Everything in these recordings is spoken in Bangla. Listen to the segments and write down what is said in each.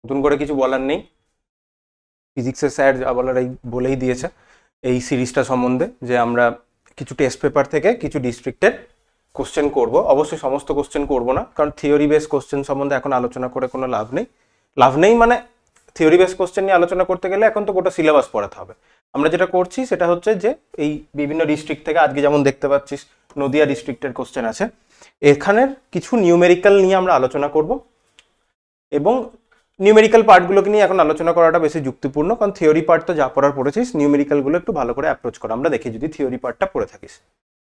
নতুন করে কিছু বলার নেই, ফিজিক্সের স্যার যা বলার এই বলেই দিয়েছে এই সিরিজটা সম্বন্ধে, যে আমরা কিছু টেস্ট পেপার থেকে কিছু ডিস্ট্রিক্টের কোশ্চেন করব। অবশ্যই সমস্ত কোশ্চেন করব না, কারণ থিওরি বেস কোশ্চেন সম্বন্ধে এখন আলোচনা করে কোনো লাভ নেই মানে থিওরি বেস কোশ্চেন নিয়ে আলোচনা করতে গেলে এখন তো গোটা সিলেবাস পড়াতে হবে। আমরা যেটা করছি সেটা হচ্ছে যে এই বিভিন্ন ডিস্ট্রিক্ট থেকে, আজকে যেমন দেখতে পাচ্ছিস নদিয়া ডিস্ট্রিক্টের কোশ্চেন আছে, এখানের কিছু নিউমেরিক্যাল নিয়ে আমরা আলোচনা করব, এবং নিউমেরিক্যাল পার্টগুলোকে নিয়ে এখন আলোচনা করাটা বেশি যুক্তিপূর্ণ, কারণ থিওরি পার্ট তো যা পড়ার পড়েছিস, নিউমেরিক্যালগুলো একটু ভালো করে অ্যাপ্রোচ করা আমরা দেখি যদি থিওরি পার্টটা পড়ে থাকিস।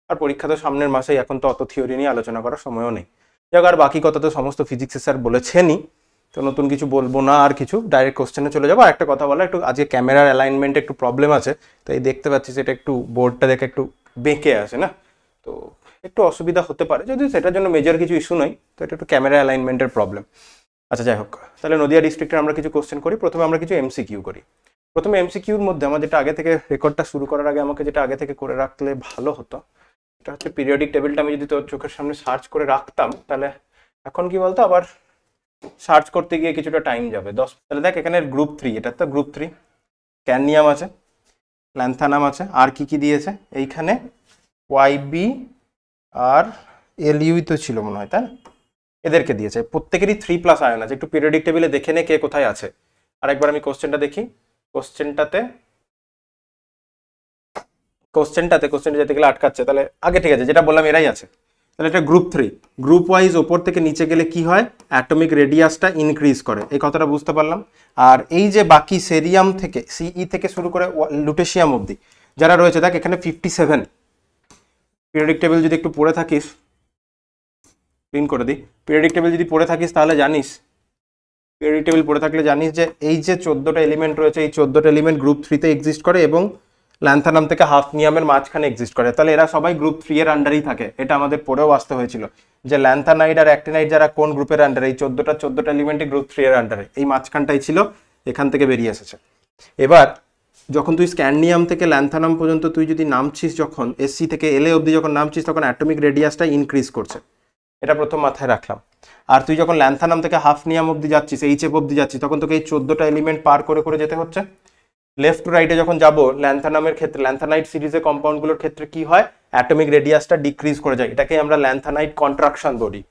আর পরীক্ষা তো সামনের মাসেই, এখন তো অত থিওরি নিয়ে আলোচনা করার সময়ও নেই। যাক, আর বাকি কথা তো সমস্ত ফিজিক্সের স্যার বলেছেনই, তো নতুন কিছু বলবো না, আর কিছু ডাইরেক্ট কোশ্চেনে চলে যাবো। আর একটা কথা বলা, একটু আজকে ক্যামেরার অ্যালাইনমেন্টে একটু প্রবলেম আছে, তাই দেখতে পাচ্ছিস এটা একটু বোর্ডটা দেখে একটু বেঁকে আছে না, তো একটু অসুবিধা হতে পারে, যদি সেটার জন্য মেজর কিছু ইস্যু নয়, তো এটা একটু ক্যামেরা অ্যালাইনমেন্টের প্রবলেম। আচ্ছা, যাই হোক, তাহলে নদিয়া ডিস্ট্রিক্টের আমরা কিছু কোশ্চেন করি। প্রথমে আমরা কিছু এমসিকিউ করি। প্রথমে এমসিকিউর মধ্যে আমার যেটা আগে থেকে, রেকর্ডটা শুরু করার আগে আমাকে যেটা আগে থেকে করে রাখলে ভালো হতো, এটা হচ্ছে পিরিয়ডিক টেবিলটা আমি যদি তোর চোখের সামনে সার্চ করে রাখতাম, তাহলে এখন কি বলতো আবার সার্চ করতে গিয়ে কিছুটা টাইম যাবে। তাহলে দেখ, এখানে গ্রুপ 3, এটা তো গ্রুপ 3, ক্যাডমিয়াম আছে, ল্যান্থানাম আছে, আর কি কি দিয়েছে এইখানে, ওয়াইবি আর এলইউ তো ছিল মনে হয়, তাই না? এদেরকে দিয়েছে, প্রত্যেকেরই 3+ আয়ন আছে। একটু পিরিয়ডিক টেবিলে দেখে নে কে কোথায় আছে। আরেকবার আমি কোশ্চেনটা দেখি। কোশ্চেনটাতে যেতে গেলে আটকাচ্ছে, তাহলে আগে ঠিক আছে, যেটা বললাম এরাই আছে। তাহলে এটা গ্রুপ 3, গ্রুপ ওয়াইজ ওপর থেকে নিচে গেলে কি হয়, অ্যাটমিক রেডিয়াসটা ইনক্রিজ করে, এই কথাটা বুঝতে পারলাম। আর এই যে বাকি সেরিয়াম থেকে, সিই থেকে শুরু করে লুটেশিয়াম অবধি যারা রয়েছে, দেখ এখানে 57। পিরিয়ডিক টেবিল যদি একটু পড়ে থাকিস, প্রিন্ট করে দিই, পিরিয়ডিক টেবিল যদি পড়ে থাকিস তাহলে জানিস, পিরিয়ডিক টেবিল পড়ে থাকলে জানিস যে এই যে 14টা এলিমেন্ট রয়েছে, এই 14টা এলিমেন্ট গ্রুপ 3-তে এক্সিস্ট করে এবং ল্যান্থানাম থেকে হাফনিয়ামের মাঝখানে এক্সিস্ট করে। তাহলে এরা সবাই গ্রুপ 3 এর আন্ডারেই থাকে। এটা আমাদের পড়েও আসতে হয়েছিল যে ল্যান্থানাইড আর অ্যাক্টিনাইড যারা কোন গ্রুপের আন্ডারে, এই 14টা এলিমেন্টই গ্রুপ 3 এর আন্ডারে, এই মাঝখানটাই ছিল, এখান থেকে বেরিয়ে এসেছে। এবার যখন তুই স্ক্যান্ডিয়াম থেকে ল্যান্থানাম পর্যন্ত তুই যদি নামছিস, যখন এসসি থেকে এলএ অবধি যখন নামছিস, তখন অ্যাটমিক রেডিয়াসটা ইনক্রিজ করছে, এটা প্রথম মাথায় রাখলাম। আর তুই যখন ল্যান্থানাম থেকে হাফনিয়াম অবধি যাচ্ছিস, এইচএফ অবধি যাচ্ছিস, তখন তোকে এই 14টা এলিমেন্ট পার করে করে যেতে হচ্ছে। লেফট টু রাইটে যখন যাবো, ল্যান্থানামের ক্ষেত্রে, ল্যান্থানাইড সিরিজের কম্পাউন্ডগুলোর ক্ষেত্রে কি হয়, অ্যাটমিক রেডিয়াসটা ডিক্রিজ করে যায়, এটাকে আমরা ল্যান্থানাইড কন্ট্রাকশন বলি।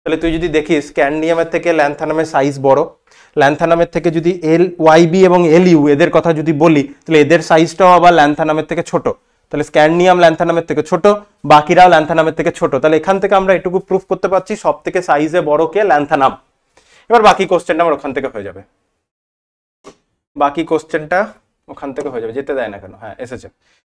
তাহলে তুই যদি দেখিস স্ক্যান্ডিয়ামের থেকে ল্যান্থানামের সাইজ বড়, ল্যান্থানামের থেকে যদি ওয়াইবি এবং এলইউ এদের কথা যদি বলি, তাহলে এদের সাইজটাও আবার ল্যান্থানামের থেকে ছোট। তাহলে স্ক্যান্ডিয়াম ল্যান্থানামের থেকে ছোট, বাকিরাও ল্যান্থানামের থেকে ছোট। তাহলে এখান থেকে আমরা এটুকু প্রুফ করতে পারছি সব থেকে সাইজে বড় কে, ল্যান্থানাম। এবার বাকি কোশ্চেনটা আমার ওখান থেকে হয়ে যাবে, যেতে দেয় না কেন, হ্যাঁ এসেছে।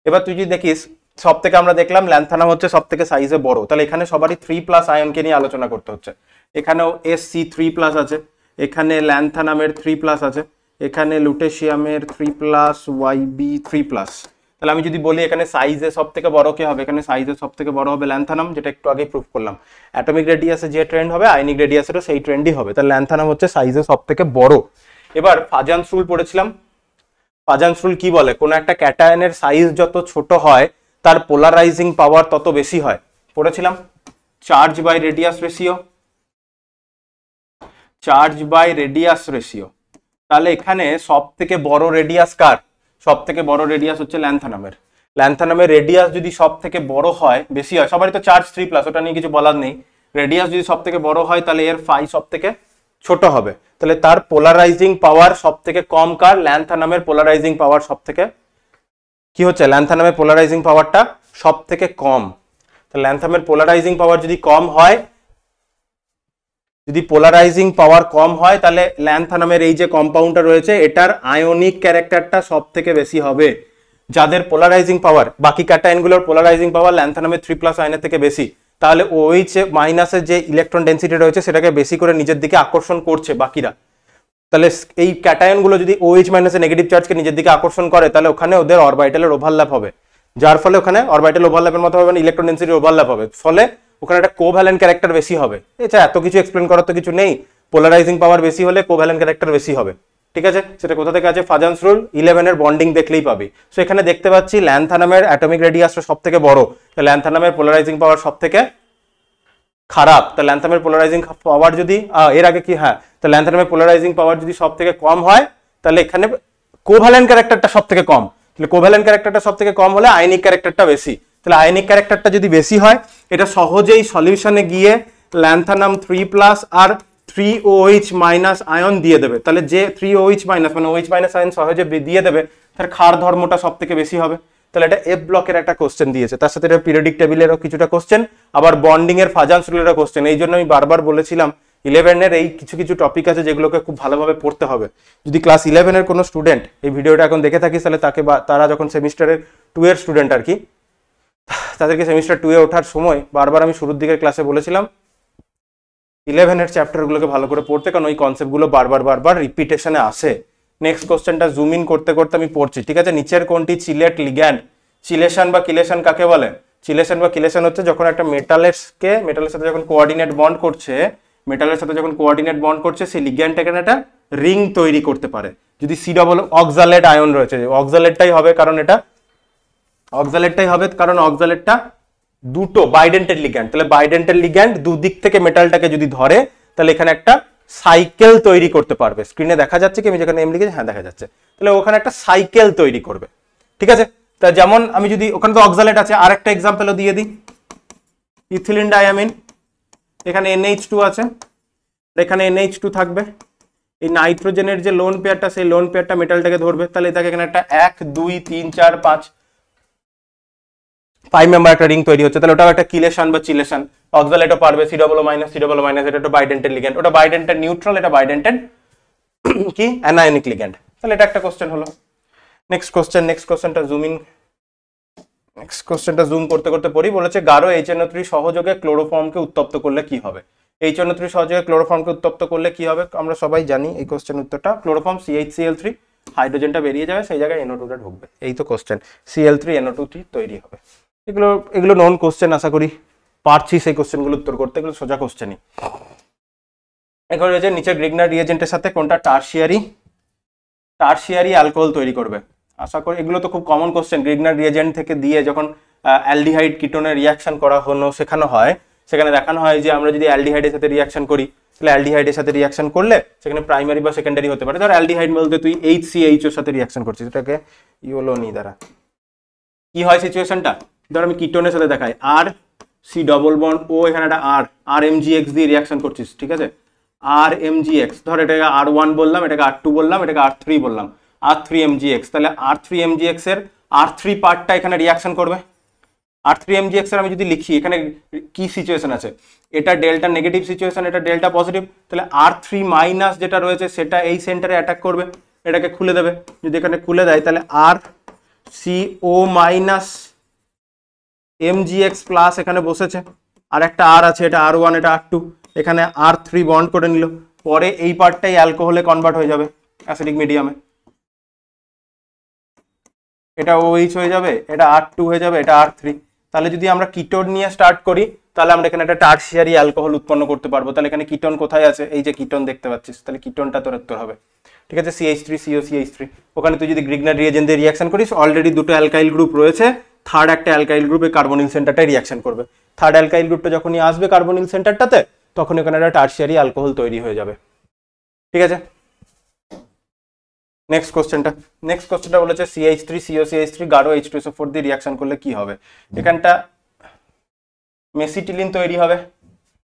এবার তুই যদি দেখিস, সব থেকে আমরা দেখলাম ল্যান্থানাম হচ্ছে সব থেকে সাইজে বড়, তাহলে এখানে সবারই 3+ আয়নকে নিয়ে আলোচনা করতে হচ্ছে। এখানেও এসসি 3+ আছে, এখানে ল্যান্থানামের 3+ আছে, এখানে লুটেশিয়ামের 3+, ওয়াইবি 3+। তাহলে আমি যদি বলি এখানে সাইজে সব থেকে বড় কে হবে, এখানে সাইজে সব থেকে বড় হবে ল্যান্থানাম, যেটা একটু আগেই প্রুফ করলাম। অ্যাটমিক রেডিয়াসে যে ট্রেন্ড হবে, আয়নিক রেডিয়াসেরও সেই ট্রেন্ডই হবে, তাহলে ল্যান্থানাম হচ্ছে সাইজে সব থেকে বড়। এবার ফাজান্স রুল পড়েছিলাম। ফাজান্স রুল কি বলে, কোন একটা ক্যাটায়নের সাইজ যত ছোট হয় তার পোলারাইজিং পাওয়ার তত বেশি হয়, পড়েছিলাম। চার্জ বাই রেডিয়াস রেশিও, তাহলে এখানে সব থেকে বড় রেডিয়াস কার, সব থেকে বড় রেডিয়াস হচ্ছে ল্যান্থানামের রেডিয়াস যদি সব থেকে বড় হয়, বেশি হয়, সবারই তো চার্জ 3+, ওটা নিয়ে কিছু বলার নেই। রেডিয়াস যদি সব থেকে বড় হয়, তাহলে এর ফাই সব থেকে ছোট হবে, তাহলে তার পোলারাইজিং পাওয়ার সব থেকে কম কার, ল্যান্থানামের পোলারাইজিং পাওয়ার সব থেকে কি হচ্ছে, ল্যান্থানামের পোলারাইজিং পাওয়ারটা সব থেকে কম। তাহলে ল্যান্থানামের পোলারাইজিং পাওয়ার যদি কম হয়, তাহলে ল্যান্থানামের এই যে কম্পাউন্ডটা রয়েছে, এটার আয়নিক ক্যারেক্টারটা সব থেকে বেশি হবে। যাদের পোলারাইজিং পাওয়ার, বাকি ক্যাটায়নগুলোর পোলারাইজিং পাওয়ার ল্যান্থানামের 3+ আয়নের থেকে বেশি, তাহলে OH মাইনাসের যে ইলেকট্রন ডেন্সিটি রয়েছে সেটাকে বেশি করে নিজের দিকে আকর্ষণ করছে বাকিরা। তাহলে এই ক্যাটায়নগুলো যদি OH মাইনাসের নেগেটিভ চার্জকে নিজের দিকে আকর্ষণ করে, তাহলে ওখানে ওদের অরবিটালের ওভারল্যাপ হবে, যার ফলে ওখানে অরবিটাল ওভারল্যাপের মতো হবে, ইলেকট্রন ডেন্সিটির ওভারল্যাপ হবে, ফলে ওখানে একটা কোভ্যালেন্ট ক্যারেক্টার বেশি হবে। এছাড়া এত কিছু এক্সপ্লেন করার তো কিছু নেই, পোলারাইজিং পাওয়ার বেশি হলে কোভ্যালেন্ট ক্যারেক্টার বেশি হবে, ঠিক আছে। সেটা কোথা থেকে আছে, ফাজান্স রুল 11 এর বন্ডিং দেখলেই পাবি। সো এখানে দেখতে পাচ্ছি ল্যান্থানামের অ্যাটমিক রেডিয়াসটা সব থেকে বড়, ল্যান্থানামের পোলারাইজিং পাওয়ার সব থেকে খারাপ। তা ল্যান্থানামের পোলারাইজিং পাওয়ার যদি এর আগে কি, হ্যাঁ, তো ল্যান্থানামের পোলারাইজিং পাওয়ার যদি সব থেকে কম হয় তাহলে এখানে কোভ্যালেন্ট ক্যারেক্টারটা সব থেকে কম, তাহলে কোভ্যালেন্ট ক্যারেক্টারটা সব থেকে কম হলে আয়নিক ক্যারেক্টারটা বেশি, তাহলে আয়নিক ক্যারেক্টারটা যদি বেশি হয় এটা সহজেই সলিউশনে গিয়ে ল্যান্থানাম 3+ আর 3OH মাইনাস আয়ন দিয়ে দেবে। তাহলে যে 3OH মাইনাস মানে OH মাইনাস আয়ন সহজে দিয়ে দেবে তার ক্ষার ধর্মটা সব থেকে বেশি হবে। তাহলে এটা এফ ব্লকের একটা কোশ্চেন দিয়েছে, তার সাথে এটা পিরিয়ডিক টেবিলেরও কিছুটা কোশ্চেন, আবার বন্ডিং এর ফাজান্স রুলেরও কোশ্চেন। এই জন্য আমি বারবার বলেছিলাম 11 এর এই কিছু কিছু টপিক আছে যেগুলোকে খুব ভালোভাবে পড়তে হবে। যদি ক্লাস 11 এর কোনো স্টুডেন্ট এই ভিডিওটা এখন দেখে থাকিস তাহলে তাকে তারা যখন সেমিস্টারের 2 এর স্টুডেন্ট আর কি, তাদেরকে সেমিস্টার 2 এ ওঠার সময় বারবার আমি শুরুর দিকের ক্লাসে বলেছিলাম 11 এর চ্যাপ্টারগুলোকে ভালো করে পড়তে, কারণ ওই কনসেপ্টগুলো বারবার রিপিটেশনে আসে। নেক্সট কোশ্চেনটা জুম ইন করতে করতে আমি পড়ছি, ঠিক আছে। নিচের কোনটি চিলেট লিগ্যান্ড? চিলেশন বা কিলেশন কাকে বলে? চিলেশন বা কিলেশন হচ্ছে যখন একটা মেটালের সাথে যখন কোঅর্ডিনেট বন্ড করছে, মেটালের সাথে যখন কোঅর্ডিনেট বন্ড করছে সেই লিগ্যান্ড এখানে একটা রিং তৈরি করতে পারে। যদি সি ডবল অক্সালেট আয়ন রয়েছে, অক্সালেটটাই হবে কারণ এটা অক্সালেটটা দুটো বাইডেন্টেড লিগ্যান্ড, তাহলে বাইডেন্টেড লিগ্যান্ড দুদিক থেকে মেটালটাকে যদি ধরে তাহলে এখানে একটা সাইকেল তৈরি করতে পারবে। স্ক্রিনে দেখা যাচ্ছে কি আমি যেখানে এম লিখেছি? হ্যাঁ দেখা যাচ্ছে। তাহলে ওখানে একটা সাইকেল তৈরি করবে, ঠিক আছে। তা যেমন আমি যদি ওখানে তো অক্সালেট আছে, আরেকটা এক্সাম্পলও দিয়ে দিই, ইথিলিন ডায়ামিন, এখানে NH2 আছে, এখানে NH2 থাকবে, এই নাইট্রোজেনের যে লোন পেয়ারটা সেই লোন পেয়ারটা মেটালটাকে ধরবে, তাহলে এটাকে এখানে একটা 1 2 3 4 5 মেম্বার একটা রিং তৈরি হচ্ছে, তাহলে ওটা একটা কিলেশন বা চিলেশন। অক্সালেটও পারবে, C ডবল মাইনাস এটা একটা বাইডেন্টেড লিগ্যান্ড, ওটা বাইডেন্টেড নিউট্রাল, এটা বাইডেন্টেড কি অ্যানায়নিক লিগ্যান্ড। তাহলে এটা একটা কোশ্চেন হলো। নেক্সট কোশ্চেনটা জুম করতে করতে পড়ি। বলেছে গাঢ় HNO3 সহযোগে ক্লোরোফর্মকে উত্তপ্ত করলে কি হবে? HNO3 সহযোগে ক্লোরোফর্মকে উত্তপ্ত করলে কি হবে? আমরা সবাই জানি এই কোশ্চেন উত্তরটা, ক্লোরোফর্ম CH3, হাইড্রোজেনটা বেরিয়ে যাবে, সেই জায়গায় NO2টা ঢুকবে, এই তো কোশ্চেন। Cl3NO2 তৈরি হবে। এগুলো নন কোশ্চেন, আশা করি পারছি সেই কোশ্চেনগুলো উত্তর করতে, এগুলো সোজা কোশ্চেনই। এখন রয়েছে নিচের গ্রিগনার রিয়েজেন্টের সাথে কোনটা টারশিয়ারি অ্যালকোহল তৈরি করবে? আশা করি এগুলো তো খুব কমন কোশ্চেন। গ্রিগনার রিয়েজেন্ট থেকে দিয়ে যখন অ্যালডিহাইড কিটোনের রিয়াকশন করা শেখানো হয়, সেখানে দেখানো হয় যে আমরা যদি অ্যালডিহাইডের সাথে রিয়াকশন করি তাহলে অ্যালডিহাইডের সাথে রিয়াকশন করলে সেখানে প্রাইমারি বা সেকেন্ডারি হতে পারে। ধর অ্যালডিহাইড বলতে তুই HCH এর সাথে রিয়াকশন করছিস, এটাকে ইওলোনি দ্বারা কি হয় সিচুয়েশনটা? ধর আমি কিটোনের সাথে দেখাই, আর সি ডবল বন্ড ও, এখানে একটা আর MgX দিয়ে রিয়াকশন করছিস, ঠিক আছে। আর MgX, ধর এটাকে R1 বললাম, এটাকে R2 বললাম, এটাকে R3 বললাম, R3MgX, তাহলে R3MgX এর R3 পার্টটা এখানে রিয়াকশন করবে। R3MgX এর আমি যদি লিখি এখানে কি সিচুয়েশন আছে, এটা ডেল্টা নেগেটিভ সিচুয়েশন, এটা ডেল্টা পজিটিভ, তাহলে R3 মাইনাস যেটা রয়েছে সেটা এই সেন্টারে অ্যাটাক করবে, এটাকে খুলে দেবে। যদি এখানে খুলে দেয় তাহলে RCO মাইনাস MgX প্লাস এখানে বসেছে, আর একটা R আছে, এটা R1, এটা R2, এখানে R3 বন্ড করে নিল, পরে এই পার্টটাই অ্যালকোহলে কনভার্ট হয়ে যাবে অ্যাসিডিক মিডিয়ামে, এটা OH হয়ে যাবে, এটা R2 হয়ে যাবে, এটা R3। তাহলে যদি আমরা কিটোন নিয়ে স্টার্ট করি তাহলে আমরা এখানে একটা টারশিয়ারি অ্যালকোহল উৎপন্ন করতে পারবো। তাহলে এখানে কিটোন কোথায় আছে? এই যে কিটোন দেখতে পাচ্ছিস, তাহলে কিটোনটা তোর উত্তর হবে, ঠিক আছে। CH3COCH3, ওখানে তুই যদি গ্রিগনার রিয়েজেন্ট দিয়ে রিয়াকশন করিস, অলরেডি দুটো অ্যালকাইল গ্রুপ রয়েছে, থার্ড একটা অ্যালকাইল গ্রুপে কার্বনিল সেন্টারটাই রিয়াকশন করবে। থার্ড অ্যালকাইল গ্রুপটা যখনই আসবে কার্বনিল সেন্টারটাতে তখন এখানে একটা টারশিয়ারি অ্যালকোহল তৈরি হয়ে যাবে, ঠিক আছে। নেক্সট কোশ্চেনটা বলেছে CH3COCH3 গাঢ় H2SO4 দিয়ে রিয়াকশন করলে কি হবে? এখানটা মেসিটিলিন তৈরি হবে।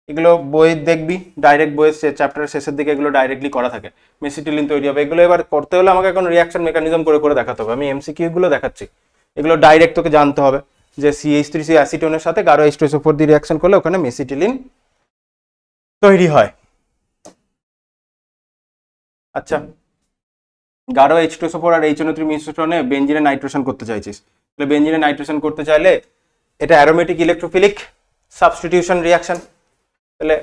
এগুলো বই দেখবি, ডাইরেক্ট বইয়ের চ্যাপ্টারের শেষের দিকে এগুলো ডাইরেক্টলি করা থাকে, মেসিটিলিন তৈরি হবে। এগুলো এবার করতে হলে আমাকে এখন রিয়াকশন মেকানিজম করে দেখাতে হবে, আমি MCQ গুলো দেখাচ্ছি, এগুলো ডাইরেক্ট তোকে জানতে হবে যে CH3C অ্যাসিটোনের সাথে গাঢ় H2SO4 দিয়ে রিয়াকশন করলে ওখানে মেসিটিলিন তৈরি হয়। আচ্ছা, গাঢ় H2SO4 আর HNO3 মিশ্রণে বেনজিনের নাইট্রেশন করতে চাইছিস, তাহলে বেনজিনের নাইট্রেশন করতে চাইলে এটা অ্যারোমেটিক ইলেকট্রোফিলিক সাবস্টিটিউশন রিয়াকশন, তাহলে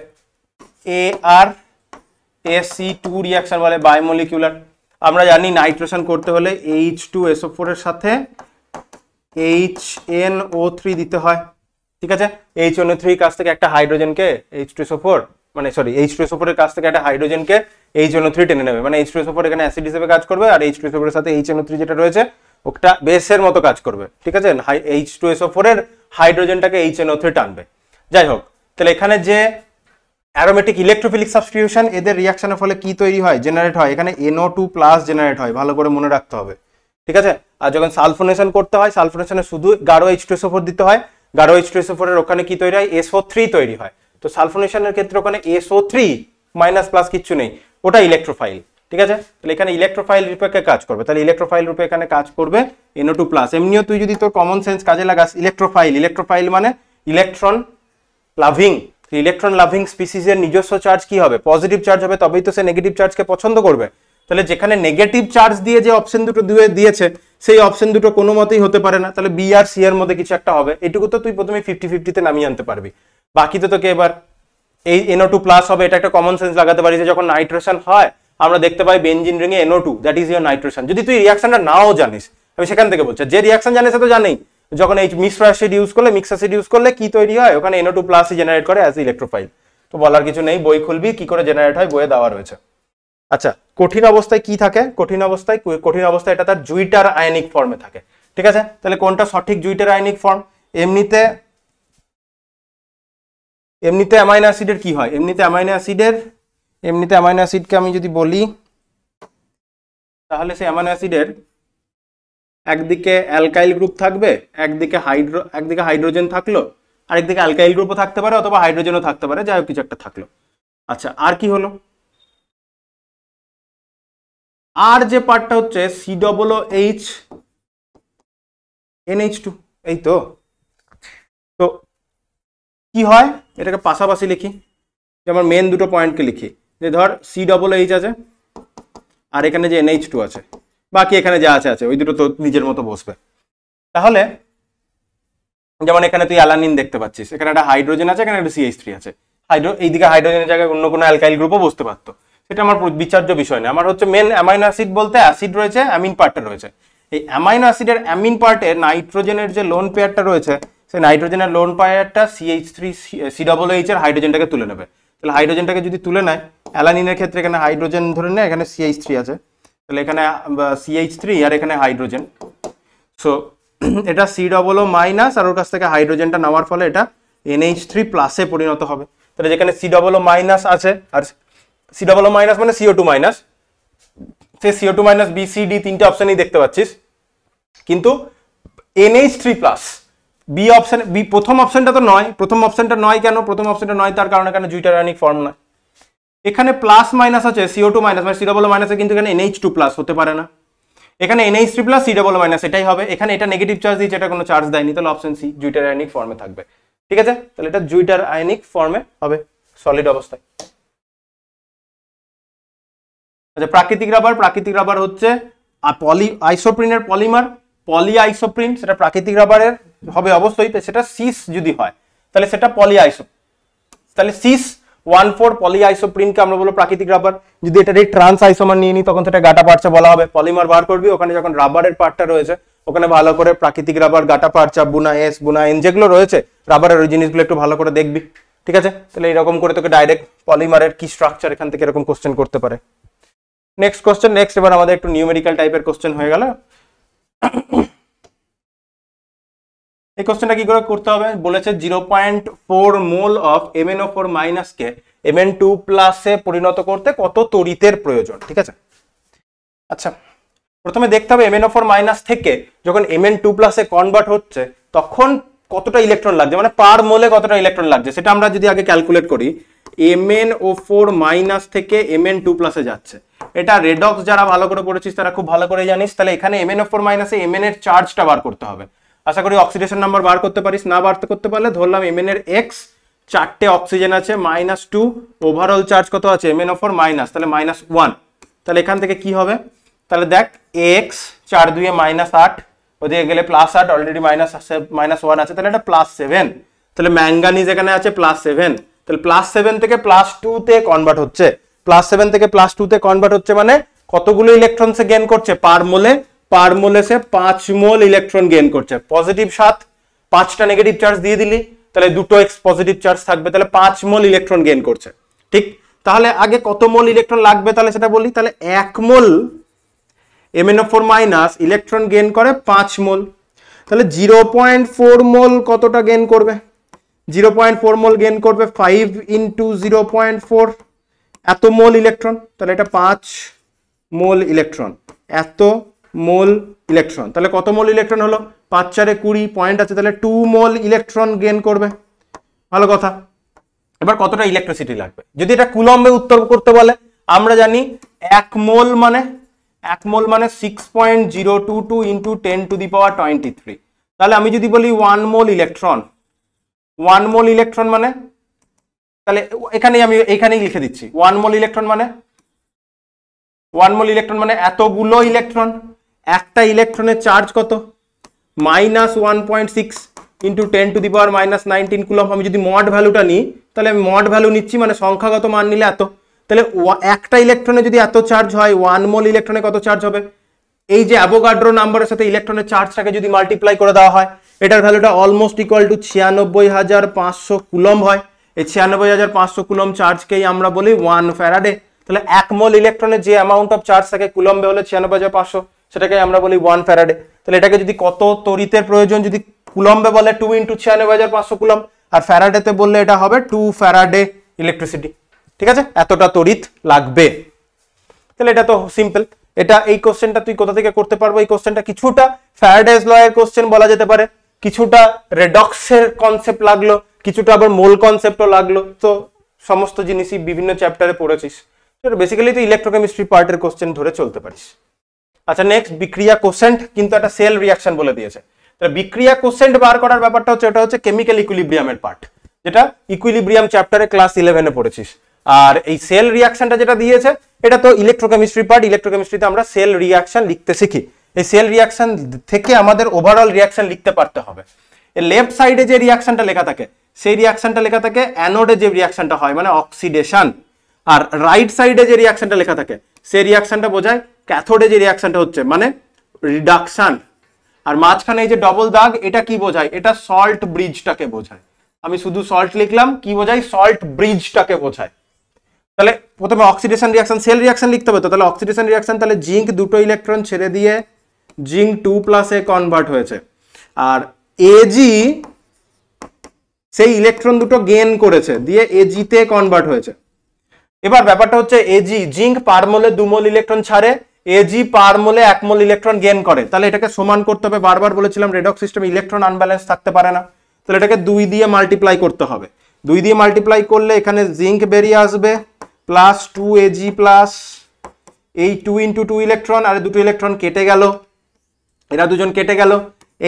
ArSC2 রিয়াকশন বলে বায়োমলিকুলার। আমরা জানি নাইট্রেশন করতে হলে H2SO4 এর সাথে HNO3 দিতে হয়, ঠিক আছে। HNO3 কাছ থেকে একটা হাইড্রোজেনকে H2SO4 এর কাছ থেকে একটা হাইড্রোজেনকে HNO3 টেনে নেবে, মানে H2SO4 এখানে অ্যাসিড হিসেবে কাজ করবে, আর H2SO4 এর সাথে HNO3 যেটা রয়েছে ওটা বেসের মতো কাজ করবে, ঠিক আছে। H2SO4 এর হাইড্রোজেনটাকে HNO3 টানবে। যাই হোক, তাহলে এখানে যে অ্যারোমেটিক ইলেকট্রোফিলিক সাবস্টিটিউশন, এদের রিঅ্যাকশনের ফলে কি তৈরি হয়, জেনারেট হয়, এখানে NO2 প্লাস জেনারেট হয়, ভালো করে মনে রাখতে হবে, ঠিক আছে। আর যখন সালফোনেশন করতে হয়, সালফোনেশনে শুধু গাঢ় H2SO4 দিতে হয়, গাঢ় H2SO4 এর ওখানে কি তৈরি হয়, SO3 তৈরি হয়। তো সালফোনেশনের ক্ষেত্রে ওখানে SO3 মাইনাস প্লাস কিচ্ছু নেই, ওটা ইলেকট্রোফাইল, ঠিক আছে। তাহলে এখানে ইলেকট্রোফাইল রূপে কাজ করবে, তাহলে ইলেকট্রোফাইল রূপে এখানে কাজ করবে NO2 প্লাস। এমনিও তুই যদি তোর কমন সেন্স কাজে লাগাস, ইলেকট্রোফাইল মানে ইলেকট্রন লাভিং, ইলেকট্রন লাভিং স্পিসিসের নিজস্ব চার্জ কি হবে, পজিটিভ চার্জ হবে, তবেই তো সে নেগেটিভ চার্জকে পছন্দ করবে। তাহলে যেখানে নেগেটিভ চার্জ দিয়ে যে অপশন দুটো দিয়েছে, সেই অপশন দুটো কোনো মতেই হতে পারে না, তাহলে বি আর সি এর মধ্যে কিছু একটা হবে। এটুকু তো তুই প্রথমে 50-50 নামিয়ে আনতে পারবি। বাকি তো তোকে এবার এই NO2 প্লাস হবে, এটা একটা কমন সেন্স লাগাতে পারি যে যখন নাইট্রেশন হয় আমরা দেখতে পাই বেনজিন রিংয়ে NO2, that is your nitration. যদি তুই রিঅ্যাকশনটা নাও জানিস, আমি সেখান থেকে বলছি, যে রিঅ্যাকশন জানে সে তো জানেই, যখন এই মিক্সড অ্যাসিড ইউজ করলে কি তৈরি হয়, ওখানে NO2 প্লাস জেনারেট করে অ্যাজ ইলেকট্রোফাইল। তো বলার কিছু নেই, বই খুলবি কি করে জেনারেট হয়, বইয়ে দেওয়া রয়েছে। আচ্ছা, কঠিন অবস্থায় কি থাকে, কঠিন অবস্থায় এটা তার জুইটার আয়নিক ফর্মে থাকে, ঠিক আছে। তাহলে কোনটা সঠিক জুইটার আয়নিক ফর্ম, এমনিতে অ্যামাইনো অ্যাসিডের কি হয়, এমনিতে অ্যামাইনো অ্যাসিডকে আমি যদি বলি, তাহলে সেই অ্যামাইনো অ্যাসিডের একদিকে অ্যালকাইল গ্রুপ থাকবে, একদিকে হাইড্রোজেন থাকলো, আরেকদিকে অ্যালকাইল গ্রুপও থাকতে পারে অথবা হাইড্রোজেনও থাকতে পারে, যাই হোক কিছু একটা থাকলো। আচ্ছা, আর কি হলো, আর যে পার্টটা হচ্ছে COOH NH2, এই তো কি হয়, এটাকে পাশাপাশি লিখি, যেমন মেন দুটো পয়েন্টকে লিখি, যে ধর COOH আছে আর এখানে যে NH2 আছে, বাকি এখানে যা আছে ওই দুটো তো নিজের মতো বসবে। তাহলে যেমন এখানে তুই অ্যালানিন দেখতে পাচ্ছিস, এখানে একটা হাইড্রোজেন আছে, এখানে একটা CH3 আছে, এইদিকে হাইড্রোজেনের জায়গায় অন্য কোনো অ্যালকাইল গ্রুপও বসতে পারতো, সেটা আমার বিচার্য বিষয় না। আমার হচ্ছে মেন অ্যামাইনো অ্যাসিড বলতে অ্যাসিড রয়েছে, অ্যামিন পার্টটা রয়েছে। এই অ্যামাইনো অ্যাসিডের অ্যামিন পার্টে নাইট্রোজেনের যে লোন পেয়ারটা রয়েছে, সেই নাইট্রোজেনের লোন পেয়ারটা CH3COOH এর হাইড্রোজেনটাকে তুলে নেবে। তাহলে হাইড্রোজেনটাকে যদি তুলে নেয়, অ্যালানিনের ক্ষেত্রে এখানে হাইড্রোজেন ধরে নেয়, এখানে CH3 আছে, তাহলে এখানে CH3 আর এখানে হাইড্রোজেন, সো এটা COO মাইনাস, আর ওর কাছ থেকে হাইড্রোজেনটা নেওয়ার ফলে এটা NH3 প্লাসে পরিণত হবে। তাহলে যেখানে COO মাইনাস আছে, আর COO মাইনাস মানে CO2 মাইনাস, সে CO2 minus B C D তিনটে অপশনই দেখতে পাচ্ছিস, কিন্তু NH3 প্লাস বি অপশন, প্রথম অপশনটা তো নয়, প্রথম অপশনটা নয় কেন, প্রথম অপশনটা নয় তার কারণে এখানে জুইটার আয়নিক ফর্ম নয়। এখানে প্লাস মাইনাস আছে, CO2 মাইনাস মানে COO মাইনাসে, কিন্তু এখানে NH2 প্লাস হতে পারে না, এখানে NH3 প্লাস COO মাইনাস এটাই হবে। এখানে এটা নেগেটিভ চার্জ দিয়েছে, এটা কোনো চার্জ দেয়নি, তাহলে অপশন সি জুইটার আয়নিক ফর্মে থাকবে, ঠিক আছে। তাহলে এটা জুইটার আয়নিক ফর্মে হবে সলিড অবস্থায়। আচ্ছা, প্রাকৃতিক রাবার হচ্ছে আইসোপ্রিনের পলি আইসোপ্রিন, সেটা প্রাকৃতিক রাবারের হবে অবশ্যই, সেটা সিস যদি হয় তাহলে সেটা তাহলে সিস 1,4 পলি আইসোপ্রিনকে আমরা বলবো প্রাকৃতিক রাবার। যদি এটা ট্রান্স আইসোমার নিয়ে নিই তখন সেটা গাটা পার্চা বলা হবে। পলিমার বার করবি, ওখানে যখন রাবারের পার্টটা রয়েছে ওখানে ভালো করে প্রাকৃতিক রাবার, গাটা পার্চা, বুনা এস, বুনা এন যেগুলো রয়েছে রাবারের ওই জিনিসগুলো একটু ভালো করে দেখবি, ঠিক আছে। তাহলে এরকম করে তোকে ডাইরেক্ট পলিমারের কি স্ট্রাকচার এখান থেকে এরকম কোশ্চেন করতে পারে। নেক্সট কোশ্চেন, এবার আমাদের একটু নিউমেরিক্যাল টাইপের কোশ্চেন হয়ে গেল। এই কোশ্চেনটা কি করে করতে হবে বলেছে, 0.4 মোল অফ MnO4 মাইনাসকে Mn2 প্লাসে পরিণত করতে কত তড়িতের প্রয়োজন, ঠিক আছে। আচ্ছা, প্রথমে দেখতে হবে MnO4 মাইনাস থেকে যখন Mn2 প্লাসে কনভার্ট হচ্ছে তখন কতটা ইলেকট্রন লাগছে, মানে পার মোলে কতটা ইলেকট্রন লাগছে, সেটা আমরা যদি আগে ক্যালকুলেট করি। MnO4 মাইনাস থেকে Mn2 প্লাসে যাচ্ছে, এটা রেডক্স যারা ভালো করে পড়েছিস তারা খুব ভালো করে জানিস। তাহলে এখানে MnO4 মাইনাসে Mn এর চার্জটা বার করতে হবে। আশা করি অক্সিডেশন নাম্বার বার করতে পারিস, না বার করতে পারলে ধরলাম Mn এর x, 4টে অক্সিজেন আছে, -2, ওভারঅল চার্জ কত আছে MnO4 মাইনাস, তাহলে -1। তাহলে এখান থেকে কি হবে, তাহলে দেখ x 4 2 -8, ওদিকে গেলে +8, অলরেডি -1 আছে, তাহলে এটা +7। তাহলে ম্যাঙ্গানিজ এখানে আছে +7, তাহলে +7 থেকে +2 তে কনভার্ট হচ্ছে, +7 থেকে +2 তে কনভার্ট হচ্ছে, মানে কতগুলো ইলেকট্রন সে গেইন করছে পার মোলে সে 5 মোল ইলেকট্রন গেইন করছে। পজিটিভ 7, 5টা নেগেটিভ চার্জ দিয়ে দিলি, তাহলে দুটো x পজিটিভ চার্জ থাকবে, তাহলে 5 মোল ইলেকট্রন গেইন করছে, ঠিক। তাহলে আগে কত মোল ইলেকট্রন লাগবে তাহলে সেটা বলি। তাহলে 1 মোল MnO4 মাইনাস ইলেকট্রন গেইন করে 5 মোল, তাহলে 0.4 মোল কতটা গেইন করবে, 0.4 মোল গেইন করবে, 5 ইন্টু 0.4 এত মোল ইলেকট্রন, তাহলে এটা 5 মোল ইলেকট্রন, এত মোল ইলেকট্রন। তাহলে কত মোল ইলেকট্রন হলো? 5 4 20 পয়েন্ট আছে, তাহলে 2 মোল ইলেকট্রন গেইন করবে। ভালো কথা। এবার কতটা ইলেকট্রিসিটি লাগবে যদি এটা কুলম্বে উত্তর করতে বলে? আমরা জানি 1 মোল মানে 6.022 ইন্টু 10 টু দি পাওয়ার 23। তাহলে আমি যদি বলি 1 মোল ইলেকট্রন, 1 মোল ইলেকট্রন মানে, তাহলে এখানেই লিখে দিচ্ছি 1 মোল ইলেকট্রন মানে 1 মোল ইলেকট্রন মানে এতগুলো ইলেকট্রন। একটা ইলেকট্রনের চার্জ কত? -1.6 into 10 to the power -19 coulomb. আমি যদি মড ভ্যালুটা নিই, তাহলে আমি মড ভ্যালু নিচ্ছি মানে সংখ্যাগত মান নিলে এত। তাহলে একটা ইলেকট্রনে যদি এত চার্জ হয়, 1 মোল ইলেকট্রনে কত চার্জ হবে? এই যে অ্যাভোগাড্রো নাম্বারের সাথে ইলেকট্রনের চার্জটাকে যদি মাল্টিপ্লাই করে দেওয়া হয়, এটার ভ্যালুটা অলমোস্ট ইকুয়াল টু 96,500 কুলম্ব হয়। এই 96,500 কুলম্ব চার্জকেই আমরা বলি 1 ফ্যারাডে। তাহলে 1 মোল ইলেকট্রনের যে অ্যামাউন্ট অফ চার্জ থাকে কুলম্বে হলে 96,500, সেটাকে আমরা বলি 1 ফ্যারাডে। তাহলে এটাকে যদি কত তড়িতের প্রয়োজন যদি কুলম্বে বলে 2 ইন্টু 96,500 কুলম্ব, আর ফ্যারাডেতে বললে এটা হবে 2 ফ্যারাডে ইলেকট্রিসিটি। ঠিক আছে, এতটা তড়িৎ লাগবে। তাহলে এটা তো সিম্পল। এটা এই কোশ্চেনটা তুই কোথা থেকে করতে পারবো? এই কোশ্চেনটা কিছুটা ফ্যারাডেজ ল এর কোশ্চেন বলা যেতে পারে, কিছুটা রেডক্সের কনসেপ্ট লাগলো, কিছুটা আবার মোল কনসেপ্টও লাগলো। তো সমস্ত জিনিসই বিভিন্ন চ্যাপ্টারে পড়েছিস, বেসিক্যালি তুই ইলেকট্রোকেমিস্ট্রি পার্টের কোশ্চেন ধরে চলতে পারিস। আচ্ছা, নেক্সট বিক্রিয়া কোশ্চেন্ট, কিন্তু একটা সেল রিয়াকশন বলে দিয়েছে। তাহলে বিক্রিয়া কোশ্চেন্ট বার করার ব্যাপারটা হচ্ছে, এটা হচ্ছে কেমিক্যাল ইকুইলিব্রিয়ামের পার্ট, যেটা ইকুইলিব্রিয়াম চ্যাপ্টারে ক্লাস 11-এ পড়েছিস। আর এই সেল রিয়াকশনটা যেটা দিয়েছে, এটা তো ইলেকট্রোকেমিস্ট্রি পার্ট। ইলেকট্রোকেমিস্ট্রিতে আমরা সেল রিয়াকশন লিখতে শিখি। এই সেল রিয়াকশন থেকে আমাদের ওভারঅল রিয়াকশন লিখতে পারতে হবে। এই লেফট সাইডে যে রিয়াকশনটা লেখা থাকে, সেই রিয়াকশনটা লেখা থাকে অ্যানোডে যে রিয়াকশনটা হয় মানে অক্সিডেশন, আর রাইট সাইডে যে রিয়াকশনটা লেখা থাকে সেই রিয়াকশনটা বোঝায় ক্যাথোডে যে রিয়াকশনটা হচ্ছে মানে রিডাকশন। আর মাঝখানে এই যে ডবল দাগ, এটা কি বোঝায়? এটা সল্ট ব্রিজটাকে বোঝায়। আমি শুধু সল্ট লিখলাম, কি বোঝায়? সল্ট ব্রিজটাকে বোঝায়। তাহলে প্রথমে অক্সিডেশন রিয়াকশন, সেল রিয়াকশন লিখতে হবে তো। তাহলে অক্সিডেশন রিয়াকশন, তাহলে জিঙ্ক দুটো ইলেকট্রন ছেড়ে দিয়ে জিঙ্ক 2+ কনভার্ট হয়েছে, আর এজি সেই ইলেকট্রন দুটো গেইন করেছে দিয়ে এজি তে কনভার্ট হয়েছে। এবার ব্যাপারটা হচ্ছে এজি, জিঙ্ক পার মোলে 2 মোল ইলেকট্রন ছাড়ে, এজি পার মোলে 1 মোল ইলেকট্রন গেইন করে। তাহলে এটাকে সমান করতে হবে। বারবার বলেছিলাম রেডক্স সিস্টেমে ইলেকট্রন আনব্যালেন্স থাকতে পারে না। তাহলে এটাকে 2 দিয়ে মাল্টিপ্লাই করতে হবে। 2 দিয়ে মাল্টিপ্লাই করলে এখানে জিঙ্ক বেরিয়ে আসবে প্লাস 2 এজি প্লাস এই 2 ইন্টু 2 ইলেকট্রন, আর দুটো ইলেকট্রন কেটে গেল, এরা দুজন কেটে গেল।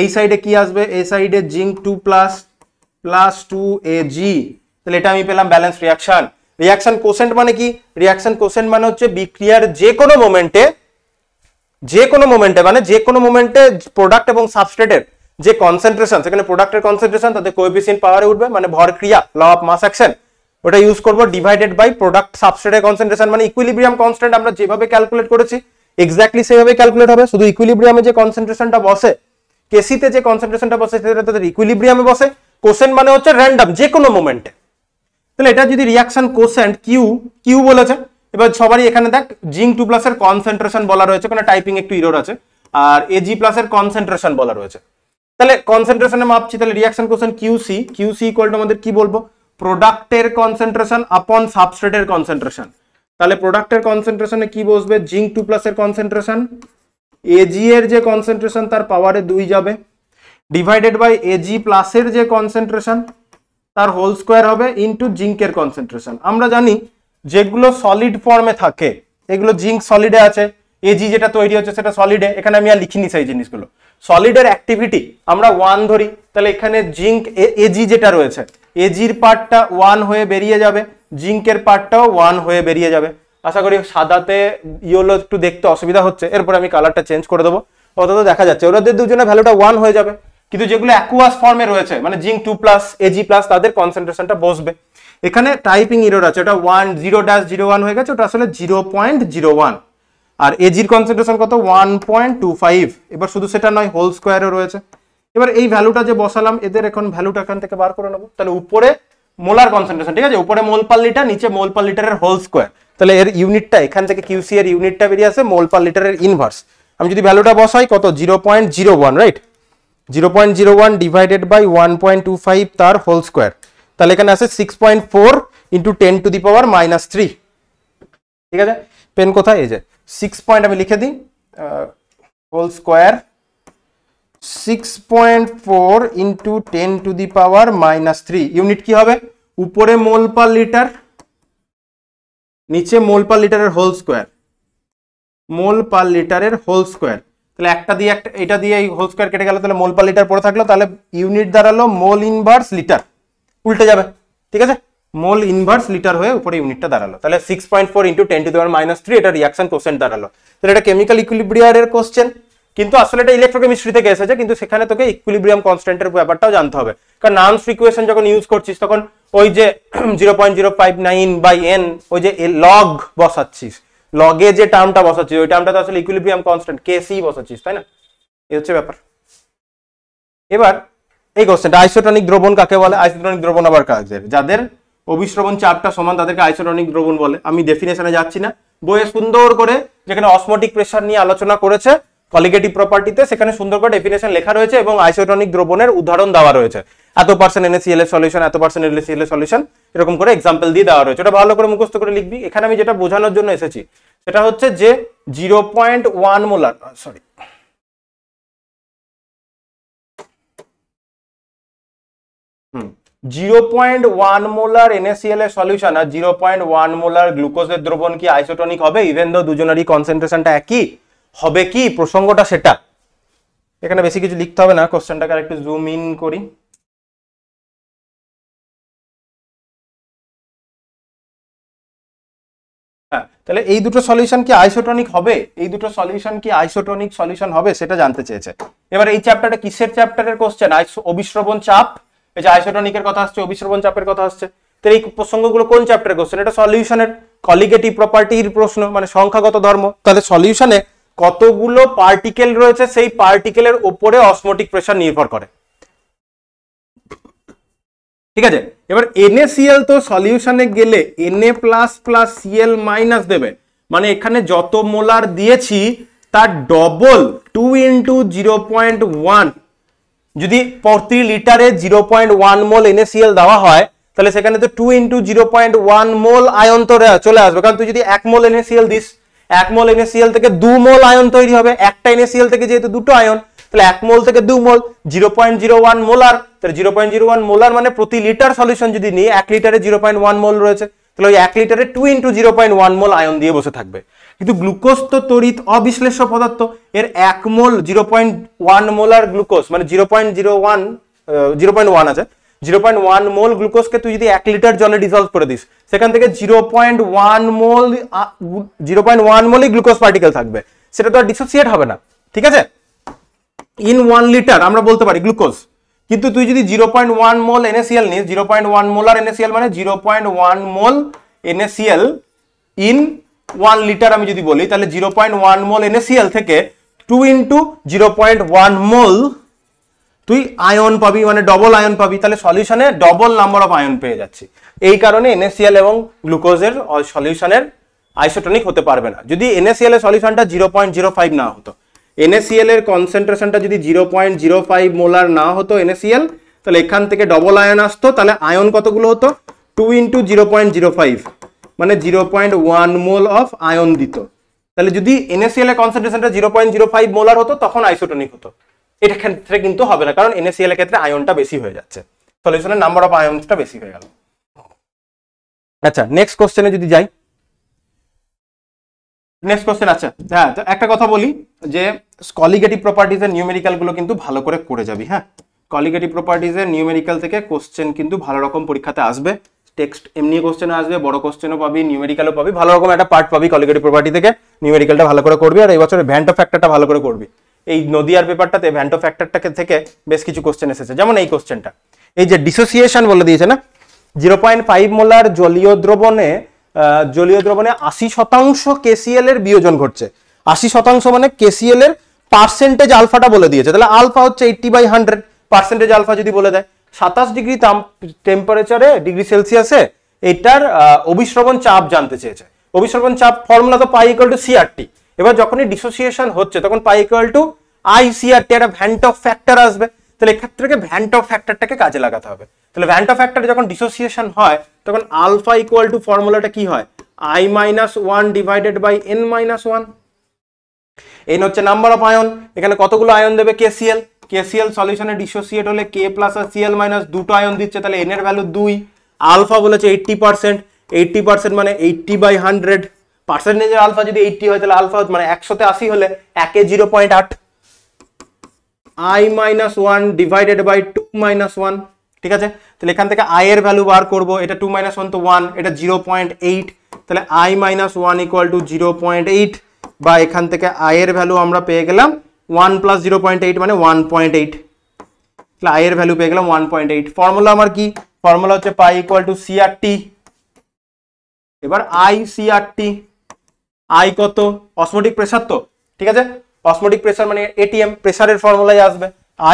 এই সাইডে কি আসবে? এই সাইডে জিঙ্ক 2+ প্লাস 2 এজি। তাহলে এটা আমি পেলাম ব্যালেন্স রিয়াকশন। রিয়াকশন কোসেন্ট মানে কি? রিয়াকশন কোসেন্ট মানে হচ্ছে বিক্রিয়ার যে কোনো মোমেন্টে মানে যে কোনো মোমেন্টে প্রোডাক্ট এবং সাবস্ট্রেটের যে কনসেন্ট্রেশন, সেখানে প্রোডাক্টের কনসেন্ট্রেশন তাদের কোএফিসিয়েন্ট পাওয়ারে উঠবে মানে ভর ক্রিয়া, ল অফ মাস অ্যাকশন, ওটা ইউজ করব ডিভাইডেড বাই প্রোডাক্ট সাবস্ট্রেটের কনসেন্ট্রেশন। মানে ইকুইলিব্রিয়াম কনস্ট্যান্ট আমরা যেভাবে ক্যালকুলেট করেছি এক্স্যাক্টলি সেভাবে ক্যালকুলেট হবে, শুধু ইকুইলিব্রিয়ামে যে কনসেন্ট্রেশনটা বসে, কেসিতে যে কনসেন্ট্রেশনটা বসে সেটা তাদের ইকুইলিব্রিয়ামে বসে। কোসেন্ট মানে হচ্ছে র্যান্ডম, যে কোনো মোমেন্টে। তাহলে এটা যদি রিয়াকশন কোসেন্ট কিউ বলেছে, এবার সবারই এখানে দেখ জিঙ্ক 2+ এর কনসেন্ট্রেশন বলা রয়েছে, কোনো টাইপিং একটু ইরর আছে, আর এজি+ এর কনসেন্ট্রেশন বলা রয়েছে। তাহলে কনসেন্ট্রেশনে মাপছি, তাহলে reaction quotient QC equal to আমাদের কি বলবো? প্রোডাক্টের কনসেন্ট্রেশন আপন সাবস্ট্রেটের কনসেন্ট্রেশন। তাহলে প্রোডাক্টের কনসেন্ট্রেশনে কি বসবে? জিঙ্ক 2+ এর কনসেন্ট্রেশন, এজি এর যে কনসেন্ট্রেশন তার পাওয়ারে 2 যাবে, ডিভাইডেড বাই এজি প্লাসের যে কনসেন্ট্রেশন তার হোল স্কোয়ার হবে ইনটু জিঙ্কের কনসেন্ট্রেশন। আমরা জানি যেগুলো সলিড ফর্মে থাকে, এগুলো জিঙ্ক সলিডে আছে, এজি যেটা তৈরি হচ্ছে সেটা সলিডে। এখানে আমি আর লিখিনি সেই জিনিসগুলো। সলিডের অ্যাক্টিভিটি আমরা 1 ধরি, তাহলে এখানে জিঙ্ক এজি যেটা রয়েছে, এজির পার্টটা 1 হয়ে বেরিয়ে যাবে, জিঙ্কের পার্টটাও 1 হয়ে বেরিয়ে যাবে। আশা করি সাদাতে ইয়েলো একটু দেখতে অসুবিধা হচ্ছে, এরপর আমি কালারটা চেঞ্জ করে দেবো, অত তো দেখা যাচ্ছে ওদের দুজনের ভ্যালুটা 1 হয়ে যাবে। কিন্তু যেগুলো অ্যাকুয়াস ফর্মে রয়েছে মানে জিঙ্ক 2+, এজি+, তাদের কনসেন্ট্রেশনটা বসবে। এখানে টাইপিং ইরর আছে, ওটা 0.01 হয়ে গেছে, ওটা আসলে 0.01। আর এজির কনসেন্ট্রেশন কত? 1.25। এবার শুধু সেটা নয়, হোল স্কোয়ারও রয়েছে। এবার এই ভ্যালুটা যে বসালাম, এদের এখন ভ্যালুটা এখান থেকে বার করে নেবো। তাহলে উপরে মোলার কনসেন্ট্রেশন, ঠিক আছে, উপরে মোল পার লিটার, নিচে মোল পার লিটারের হোল স্কোয়ার। তাহলে এর ইউনিটটা এখান থেকে কিউসি এর ইউনিটটা বেরিয়ে আসে মোল পার লিটারের ইনভার্স। আমি যদি ভ্যালুটা বসাই কত? 0.01, রাইট? 0.01 ডিভাইডেড বাই 1.25 তার হোল স্কোয়ার। তাহলে এখানে আসে 6.4 ইন্টু 10⁻³ ঠিক আছে। পেন কোথায়? এই যে 6 আমি লিখে দিই হোল স্কোয়ার 6.4 ইন্টু 10⁻³ ইউনিট কি হবে? উপরে মোল পার লিটার, নিচে মোল পার লিটারের হোল স্কোয়ার, মোল পার লিটারের হোল স্কোয়ার। তাহলে একটা দিয়ে একটা, এটা দিয়ে এই হোল স্কোয়ার কেটে গেল, তাহলে মোল পার লিটার পড়ে থাকলো, তাহলে ইউনিট দাঁড়ালো মোল ইনভার্স লিটার, উল্টে যাবে ঠিক আছে, মোল ইনভার্স লিটার হয়ে উপরে ইউনিটটা দাঁড়ালো। তাহলে 6.4 ইন্টু 10⁻³ এটা রিঅ্যাকশন কোশ্চেন দাঁড়ালো। তাহলে এটা কেমিক্যাল ইকুইলিব্রিয়ামের কোশ্চেন, কিন্তু আসলে এটা ইলেকট্রোকেমিস্ট্রি থেকে এসেছে, কিন্তু সেখানে তোকে ইকুইলিব্রিয়াম কনস্ট্যান্টের ব্যাপারটাও জানতে হবে, কারণ নার্মস ইকুয়েশন যখন ইউজ করছিস তখন ওই যে 0.059/n ওই যে লগ বসাচ্ছিস, লগে যে টার্মটা বসাচ্ছিস ওই টার্মটা তো আসলে ইকুইলিব্রিয়াম কনস্ট্যান্ট কেসি বসাচ্ছিস, তাই না? এই হচ্ছে ব্যাপার। এবার এই কোশ্চেনটা, আইসোটনিক দ্রবণ কাকে বলে? আইসোটনিক দ্রবণ আবার কাদের? যাদের অবিশ্রবণ চাপটা সমান তাদেরকে আইসোটনিক দ্রবণ বলে। আমি ডেফিনেশনে যাচ্ছি না, বইয়ে সুন্দর করে যেখানে অসমোটিক প্রেসার নিয়ে আলোচনা করেছে কলিগেটিভ প্রপার্টিতে, সেখানে সুন্দর করে ডেফিনেশন লেখা রয়েছে এবং আইসোটনিক দ্রবণের উদাহরণ দেওয়া রয়েছে, এত % NaCl এর সলিউশন, এত % NaCl এর সলিউশন, এরকম করে এক্সাম্পল দিয়ে দেওয়া রয়েছে। ওটা ভালো করে মুখস্থ করে লিখবি। এখানে আমি যেটা বোঝানোর জন্য এসেছি সেটা হচ্ছে যে 0.1 মোলার, সরি 0.1 মোলার NaCl এর সলিউশন আর 0.1 মোলার গ্লুকোজের দ্রবণ কি আইসোটনিক হবে? ইভেন দো দুজনেরই কনসেন্ট্রেশনটা একই হবে কি, প্রসঙ্গটা সেটা। এখানে বেশি কিছু লিখতে হবে না, কোশ্চেনটাকে একটু জুম ইন করি। হ্যাঁ, তাহলে এই দুটো সলিউশন কি আইসোটনিক হবে? এই দুটো সলিউশন কি আইসোটনিক সলিউশন হবে সেটা জানতে চেয়েছে। এবার এই চ্যাপ্টারটা কিসের চ্যাপ্টারের কোশ্চেন? অবিশ্রবণ চাপ। এই যে আইসোটনিকের কথা আসছে, অবিশ্রবণ চাপের কথা আসছে, তো এই প্রসঙ্গগুলো কোন চ্যাপ্টারের কোশ্চেন? এটা সলিউশনের কলিগেটিভ প্রপার্টির প্রশ্ন, মানে সংখ্যাগত ধর্ম। তাহলে সলিউশনে কতগুলো পার্টিকেল রয়েছে সেই পার্টিকেলের উপরে অসমোটিক প্রেসার নির্ভর করে, ঠিক আছে। এবার NaCl তো সলিউশনে গেলে Na++Cl- দেবে, মানে এখানে যত মোলার দিয়েছি তার ডবল 2 × 0.1, যদি প্রতি লিটারে 0.1 মোল NaCl দেওয়া হয় তাহলে সেখানে তো 2 × 0.1 মোল আয়ন তো চলে আসবে, কারণ তুই যদি 1 মোল NaCl দিস, 1 মোল NaCl থেকে 2 মোল আয়ন তৈরি হবে, একটা NaCl থেকে যেহেতু দুটো আয়ন, তাহলে 1 মোল থেকে 2 মোল 0.01 মোলার, তাহলে 0.01 মোলার মানে প্রতি লিটার সলিউশন যদি নিই 1 লিটারে 0.1 মোল রয়েছে, তাহলে ওই 1 লিটারে 2 × 0.1 মোল আয়ন দিয়ে বসে থাকবে। কিন্তু গ্লুকোজ তো তড়িৎ অবিশ্লেষ্য পদার্থ, এর 1 মোল 0.1 মোলার গ্লুকোজ মানে 0.1 আছে, 0.1 মোল গ্লুকোজকে তুই যদি 1 লিটার জলে ডিসলভ করে দিস, সেখান থেকে 0.1 মোলই গ্লুকোজ পার্টিকেল থাকবে, সেটা তো আর ডিসোসিয়েট হবে না, ঠিক আছে। ইন 1 লিটার আমরা বলতে পারি গ্লুকোজ, কিন্তু তুই যদি 0.1 মোল NaCl নিস, 0.1 মোলার NaCl মানে 0.1 মোল NaCl ইন 1 লিটার আমি যদি বলি, তাহলে 0.1 মোল NaCl থেকে 2 × 0.1 মোল তুই আয়ন পাবি, মানে ডবল আয়ন পাবি, তাহলে সলিউশনে ডবল নাম্বার অফ আয়ন পেয়ে যাচ্ছি। এই কারণে NaCl এবং গ্লুকোজের সলিউশনের আইসোটনিক হতে পারবে না। যদি NaCl এর সলিউশনটা 0.05 না হতো, NaCl এর কনসেন্ট্রেশনটা যদি 0.05 মোলার না হতো NaCl, তাহলে এখান থেকে ডবল আয়ন আসতো, তাহলে আয়ন কতগুলো হতো? 2 × 0.05 মানে 0.1 মোল অফ আয়ন দিত। তাহলে যদি NaCl এর কনসেন্ট্রেশনটা 0.05 মোলার হতো তখন আইসোটনিক হতো, এটা ক্ষেত্রে কিন্তু হবে না, কারণ NaCl এর ক্ষেত্রে আয়নটা বেশি হয়ে যাচ্ছে, সলিউশনের নাম্বার অফ আয়নসটা বেশি হয়ে গেল। আচ্ছা, নেক্সট কোশ্চেনে যদি যাই, নেক্সট কোশ্চেন। আচ্ছা হ্যাঁ, তো একটা কথা বলি যে কলিগেটিভ প্রপার্টিজ এর নিউমেরিক্যাল গুলো কিন্তু ভালো করে করে যাবি। হ্যাঁ, কলিগেটিভ প্রপার্টিজ এর নিউমেরিক্যাল থেকে কোশ্চেন কিন্তু ভালো রকম পরীক্ষাতে আসবে, টেক্সট এমনি কোশ্চেন আসবে, বড় কোশ্চেনও পাবি, নিউমেরিক্যালও পাবি, ভালো রকম একটা পার্ট পাবি কলিগেটিভ প্রপার্টি থেকে। নিউমেরিক্যালটা ভালো করে করবি, আর এই বছরে ভ্যান্টো ফ্যাক্টরটা ভালো করে করবি। এই নদিয়ার পেপারটাতে ভ্যান্টো ফ্যাক্টরটাকে থেকে বেশ কিছু কোশ্চেন এসেছে, যেমন এই কোশ্চেনটা, এই যে ডিসোসিয়েশন বলে দিয়েছে না, 0.5 মোলার জলীয় দ্রবণে 80% KCl এর বিয়োজন ঘটছে। 80% মানে KCl এর পার্সেন্টেজ আলফাটা বলে দিয়েছে, তাহলে আলফা হচ্ছে 80/100, পার্সেন্টেজ আলফা যদি বলে দেয় 27 ডিগ্রি টেম্পারেচারে, ডিগ্রি সেলসিয়াসে এটার অবিশ্রবণ চাপ জানতে চেয়েছে। অবিশ্রবণ চাপ ফর্মুলা তো পাই ইকুয়াল টু CRT। এবার যখনই ডিসোসিয়েশন হচ্ছে তখন পাই ইকুয়াল টু ICRT, একটা ভ্যান্টো ফ্যাক্টর আসবে, তাহলে এক্ষেত্রে ভ্যান্টো ফ্যাক্টরটাকে কাজে লাগাতে হবে। তাহলে ভ্যান্টা ফ্যাক্টরে যখন ডিসোসিয়েশন হয় তখন আলফা ইকুয়াল টু ফর্মুলাটা কি হয়, i minus one divided by n minus one. n হচ্ছে নাম্বার অফ আয়ন, এখানে কতগুলো আয়ন দেবে, কেসিএল, কেসিএল সলিউশনে ডিসোসিয়েট হলে কে প্লাস আর সিএল মাইনাস দুটো আয়ন দিচ্ছে, তাহলে n এর ভ্যালু 2। আলফা বলেছে 80%, 80% মানে 80/100, পার্সেন্টেজের আলফা যদি 80 হয় তাহলে আলফা মানে 100তে 80 হলে 1 এ 0.8, i minus one divided by 2 minus one. ঠিক আছে, তাহলে এখান থেকে i এর ভ্যালু বার করবো, এটা 2 মাইনাস 1 তো 1, এটা 0.8, তাহলে i minus one equal to 0.8, বা এখান থেকে i এর ভ্যালু আমরা পেয়ে গেলাম 1 প্লাস 0.8 মানে 1.8, তাহলে i এর ভ্যালু পেয়ে গেলাম 1.8। ফর্মুলা আমার কি, ফর্মুলা হচ্ছে পাই ইকুয়াল টু CRT। এবার i CRT, i কত, অসমোটিক প্রেসার তো, ঠিক আছে, অসমোটিক প্রেসার মানে এটিএম প্রেসারের ফর্মুলায় আসবে।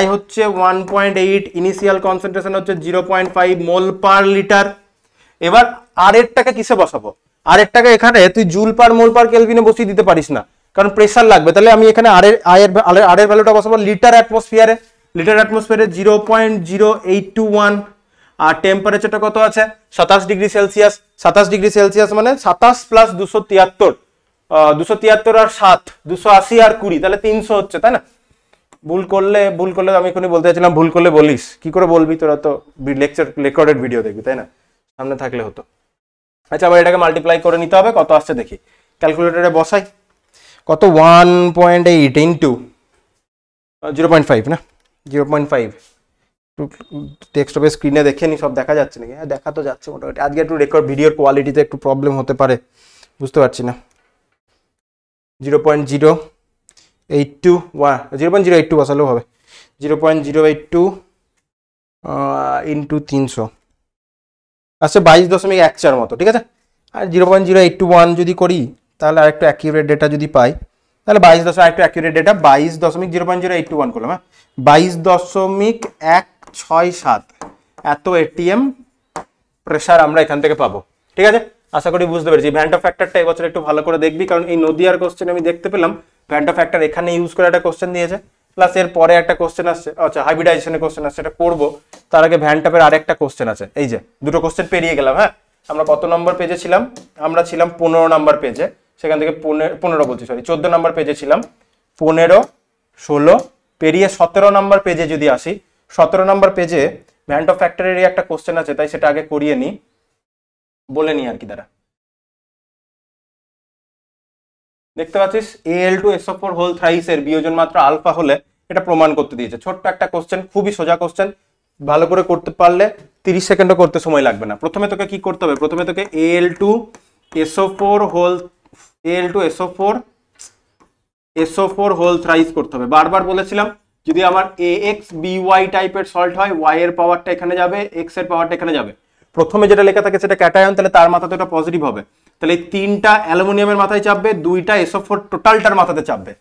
i হচ্ছে 1.8, ইনিশিয়াল কনসেন্ট্রেশন হচ্ছে 0.5 মোল পার লিটার। এবার আর এরটাকে কিসে বসাবো, আর এরটাকে এখানে তুই জুল পার মোল পার কেলভিনে বসিয়ে দিতে পারিস না, কারণ প্রেসার লাগবে। তাহলে আমি এখানে আর এর ভ্যালুটা বসাবো লিটার অ্যাটমসফিয়ারে, লিটার অ্যাটমসফিয়ারে 0.0821, আর টেম্পারেচারটা কত আছে 27 ডিগ্রি সেলসিয়াস। 27 ডিগ্রি সেলসিয়াস মানে 27 প্লাস 273, 273 আর 7, 280 আর 20, তাহলে 300 হচ্ছে, তাই না? ভুল করলে আমি এখনই বলতে চাইছিলাম, ভুল করলে বলিস, কি করে বলবি, তোরা তো লেকচার রেকর্ডেড ভিডিও দেখবি, তাই না, সামনে থাকলে হতো। আচ্ছা, আবার এটাকে মাল্টিপ্লাই করে নিতে হবে, কত আসছে দেখি, ক্যালকুলেটরে বসাই, কত 1.8 ইন্টু 0.5 না 0.5, ডেস্কটপের স্ক্রিনে দেখে নি, সব দেখা যাচ্ছে নাকি? হ্যাঁ, দেখা তো যাচ্ছে মোটামুটি। আজকে একটু রেকর্ড ভিডিওর কোয়ালিটিতে একটু প্রবলেম হতে পারে, বুঝতে পারছি না। 0.082 বসালেও হবে, 0.082 ইন্টু 300 আচ্ছা 22.14 মতো, ঠিক আছে। আর 0.081 যদি করি তাহলে আরেকটু অ্যাকিউরেট ডেটা যদি পাই, তাহলে 0.081 করলাম, হ্যাঁ 22.167 এত এটিএম প্রেসার আমরা এখান থেকে পাবো, ঠিক আছে। আশা করি বুঝতে পেরেছি। ভ্যান্টা ফ্যাক্টরটা এবছর একটু ভালো করে দেখবি, কারণ এই নদিয়ার কোশ্চেন আমি দেখতে পেলাম ভ্যান্টা ফ্যাক্টর এখানে ইউজ করে একটা কোশ্চেন দিয়েছে, প্লাস এর পরে একটা কোশ্চেন আসছে, আচ্ছা হাইব্রিডাইজেশনের কোশ্চেন আসছে, এটা করবো। তার আগে ভ্যান্টাপের আরেকটা কোশ্চেন আছে, এই যে দুটো কোশ্চেন পেরিয়ে গেলাম। হ্যাঁ, আমরা কত নম্বর পেজে ছিলাম? আমরা ছিলাম 15 নম্বর পেজে, সেখান থেকে 14 নম্বর পেজে ছিলাম, 15, 16 পেরিয়ে 17 নম্বর পেজে যদি আসি, 17 নম্বর পেজে ভ্যান্টা ফ্যাক্টরেরই একটা কোশ্চেন আছে, তাই সেটা আগে করিয়ে নি, বলে নি আর কি। দ্বারা দেখতে পাচ্ছিস Al2SO4 হোল থ্রাইস এর বিয়োজন মাত্রা আলফা হলে এটা প্রমাণ করতে দিয়েছে। ছোট্ট একটা কোশ্চেন, খুবই সোজা কোশ্চেন, ভালো করে করতে পারলে 30 সেকেন্ডও করতে সময় লাগবে না। প্রথমে তোকে কি করতে হবে? প্রথমে তোকে Al2SO4 হোল থ্রাইস করতে হবে। বারবার বলেছিলাম, যদি আমার AXBY টাইপের সল্ট হয়, Y এর পাওয়ারটা এখানে যাবে, X এর পাওয়ারটা এখানে যাবে। প্রথমে যেটা লেখা থাকে সেটা ক্যাটায়ন, তাহলে তার মাথাতে ওটা পজিটিভ হবে, তাহলে এই 3টা অ্যালুমিনিয়ামের মাথায় চাপবে, 2টা SO4 টোটালটার মাথাতে চাপবে,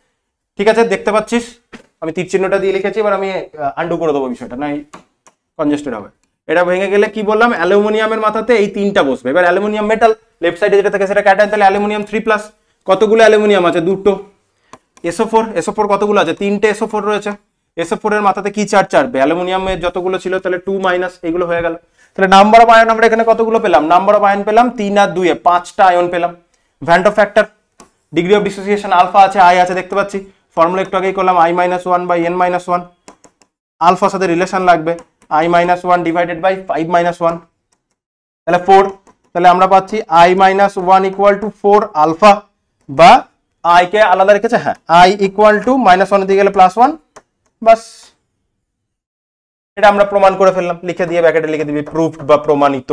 ঠিক আছে। দেখতে পাচ্ছিস আমি তীর চিহ্নটা দিয়ে লিখেছি, এবার আমি আন্ডু করে দেবো বিষয়টা, না কনজেস্টেড হবে। এটা ভেঙে গেলে কি বললাম, অ্যালুমিনিয়ামের মাথাতে এই 3টা বসবে। এবার অ্যালুমিনিয়াম মেটাল, লেফট সাইডে যেটা থাকে সেটা ক্যাটায়ন, তাহলে অ্যালুমিনিয়াম 3+, কতগুলো অ্যালুমিনিয়াম আছে? 2টো। SO4 কতগুলো আছে? 3টে SO4 রয়েছে। SO4 এর মাথাতে কি চার্জ চাপবে? অ্যালুমিনিয়ামের যতগুলো ছিল, তাহলে 2- এগুলো হয়ে গেল। তাহলে নাম্বার অফ আয়ন আমরা এখানে কতগুলো পেলাম? নাম্বার অফ আয়ন পেলাম 3 আর 2 এ 5টা আয়ন পেলাম। ভ্যান্টা factor, degree of dissociation alpha আছে, আই আছে, দেখতে পাচ্ছি। ফর্মুলা একটু আগেই করলাম, i-1/n-1, আলফার সাথে রিলেশন লাগবে, i-1 ডিভাইডেড বাই 5-1, তাহলে 4। তাহলে আমরা পাচ্ছি i-1 ইকুয়াল টু 4 আলফা, বা i কে আলাদা রেখেছে, হ্যাঁ i ইকুয়াল টু -1 দিয়ে গেলে +1, বাস এটা আমরা প্রমাণ করে ফেললাম। লিখে দিয়ে ব্র্যাকেটে লিখে দিবি প্রুফড বা প্রমাণিত,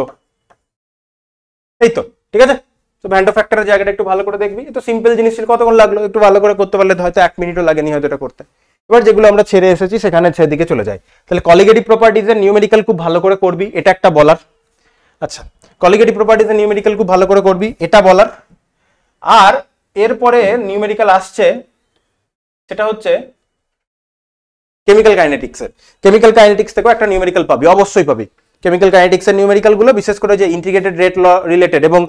এই তো, ঠিক আছে। তো ভ্যান্টা ফ্যাক্টরের জায়গাটা একটু ভালো করে দেখবি, তো সিম্পল জিনিস ছিল, কতক্ষণ লাগলো? একটু ভালো করে করতে পারলে হয়তো 1 মিনিটও লাগেনি হয়তো এটা করতে। এবার যেগুলো আমরা ছেড়ে এসেছি সেখানে সেদিকে চলে যাই। তাহলে কলিগেটিভ প্রপার্টিজের নিউমেরিক্যাল খুব ভালো করে করবি, এটা একটা বলার। আচ্ছা, কলিগেটিভ প্রপার্টিজের নিউমেরিক্যাল খুব ভালো করে করবি, এটা বলার। আর এরপরে নিউমেরিক্যাল আসছে, সেটা হচ্ছে কেমিক্যাল কাইনেটিক্সের। কেমিক্যাল কাইনেটিক্স থেকেও একটা নিউমেরিক্যাল পাবি, অবশ্যই পাবি। কেমিক্যাল কাইনেটিক্সের নিউমেরিক্যাল গুলো, বিশেষ করে যে ইন্টিগ্রেটেড রেট ল রিলেটেড এবং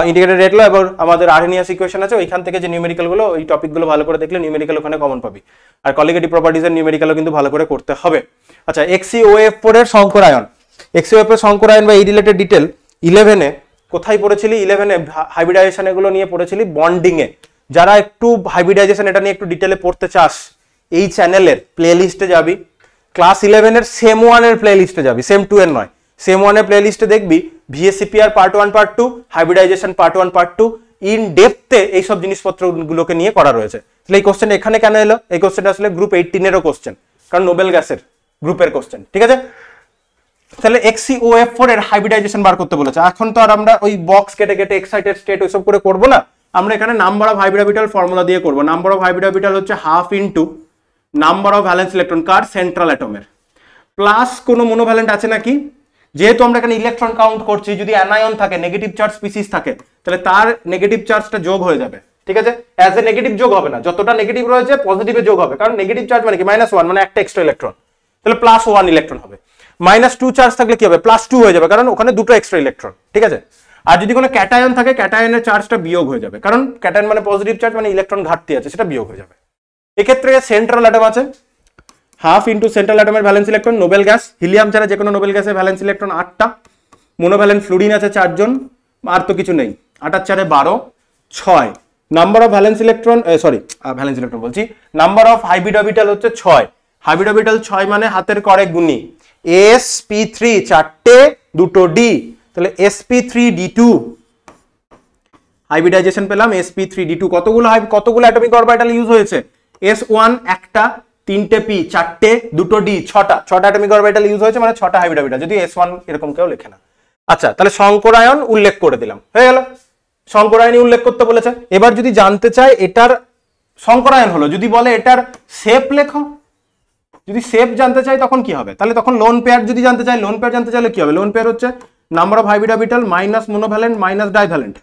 ইন্টিগ্রেটেড রেট ল এবং আমাদের আরহেনিয়াস ইকুয়েশন আছে, ওইখান থেকে যে নিউমেরিক্যাল গুলো, ওই টপিক গুলো ভালো করে দেখলে নিউমেরিক্যাল ওখানে কমন পাবি। আর কলিগেটিভ প্রপার্টিজের নিউমেরিক্যালও কিন্তু ভালো করে করতে হবে। আচ্ছা, XeOF4 এর সংকর আয়ন, এক্সওএফ এর সংকরায়ন বা এই রিলেটেড ডিটেল 11-এ কোথায় পড়েছিলি? 11-এ হাইব্রিডাইজেশন এগুলো নিয়ে পড়েছিলি বন্ডিং এ। যারা একটু হাইব্রিডাইজেশন এটা নিয়ে একটু ডিটেলে পড়তে চাস, এই চ্যানেলের প্লে লিস্টে যাবি, ক্লাস 11-এর সেম 1-এর প্লে লিস্টে যাবি, সেম 2-এর নয়, সেম 1-এর প্লে লিস্টে দেখবি VSEPR part 1 part 2, hybridization part 1 part 2 in ডেপথে এইসব জিনিসপত্রগুলোকে নিয়ে করা রয়েছে। তাহলে এই কোশ্চেন এখানে কেন এলো? এই কোশ্চেনটা আসলে গ্রুপ 18-এরও কোশ্চেন, কারণ নোবেল গ্যাসের গ্রুপের কোশ্চেন, ঠিক আছে? তাহলে HCOF4 এর হাইব্রিডাইজেশন বার করতে বলেছে। এখন তো আর আমরা ওই বক্স কেটে কেটে এক্সাইটেড স্টেট ওইসব করে করবো না, আমরা এখানে number of hybrid orbital formula দিয়ে করবো। নাম্বার অফ হাইব্রিড অরবিটাল হচ্ছে half into number of valence electron কার সেন্ট্রাল অ্যাটমের, প্লাস কোনো মোনোভ্যালেন্ট আছে নাকি। যেহেতু আমরা এখানে ইলেকট্রন কাউন্ট করছি, যদি অ্যানায়ন থাকে, নেগেটিভ চার্জ স্পিসিস থাকে, তাহলে তার নেগেটিভ চার্জটা যোগ হয়ে যাবে, ঠিক আছে? অ্যাজ এ নেগেটিভ যোগ হবে না, যতটা নেগেটিভ রয়েছে পজিটিভে যোগ হবে, কারণ নেগেটিভ চার্জ মানে কি -1 মানে একটা এক্সট্রা ইলেকট্রন, তাহলে +1 ইলেকট্রন হবে। -2 চার্জ থাকলে কি হবে? +2 হয়ে যাবে, কারণ ওখানে দুটো এক্সট্রা ইলেকট্রন, ঠিক আছে? আর যদি কোনো ক্যাটায়ন থাকে, ক্যাটায়নের চার্জটা বিয়োগ হয়ে যাবে, কারণ ক্যাটায়ন মানে পজিটিভ চার্জ মানে ইলেকট্রন ঘাটতি আছে, সেটা বিয়োগ হয়ে যাবে। এক্ষেত্রে সেন্ট্রাল অ্যাটম আছে, হাফ ইনটু সেন্ট্রাল অ্যাটমের valence electron, noble gas, helium ছাড়া যে কোনো নোবেল গ্যাসের ভ্যালেন্স ইলেকট্রন 8টা, মোনোভ্যালেন্ট ফ্লুরিন আছে 4 জন, আর তো কিছু নেই, 8 আর 4 12, 6। Number of valence electron, valence electron বলছি, নাম্বার অফ হাইব্রিড অরবিটাল হচ্ছে 6। হাইব্রিড অরবিটাল 6 মানে হাতের করে গুণি, sp3 4টে, দুটো d, তাহলে sp3d2 হাইব্রিডাইজেশন পেলাম, sp3d2 কতগুলো অ্যাটমিক অরবিটাল ইউজ হয়েছে? s1 একটা, 3টে p, 4টে, দুটো d, 6টা অ্যাটমিক অরবিটাল ইউজ হয়েছে, মানে 6টা হাইব্রিড অরবিটাল, যদি s1 এরকম কেউ লেখে না। আচ্ছা, তাহলে সংকরায়ন উল্লেখ করে দিলাম, হয়ে গেল। সংকরায়নই উল্লেখ করতে বলেছে। এবার যদি জানতে চায় এটার সংকরায়ন হলো, যদি বলে এটার শেপ লেখো, যদি শেপ জানতে চাই তখন কি হবে? তাহলে তখন লোন পেয়ার যদি জানতে চাই, লোন পেয়ার জানতে চাইলে কি হবে? লোন পেয়ার হচ্ছে number of hybrid orbital minus monovalent minus divalent.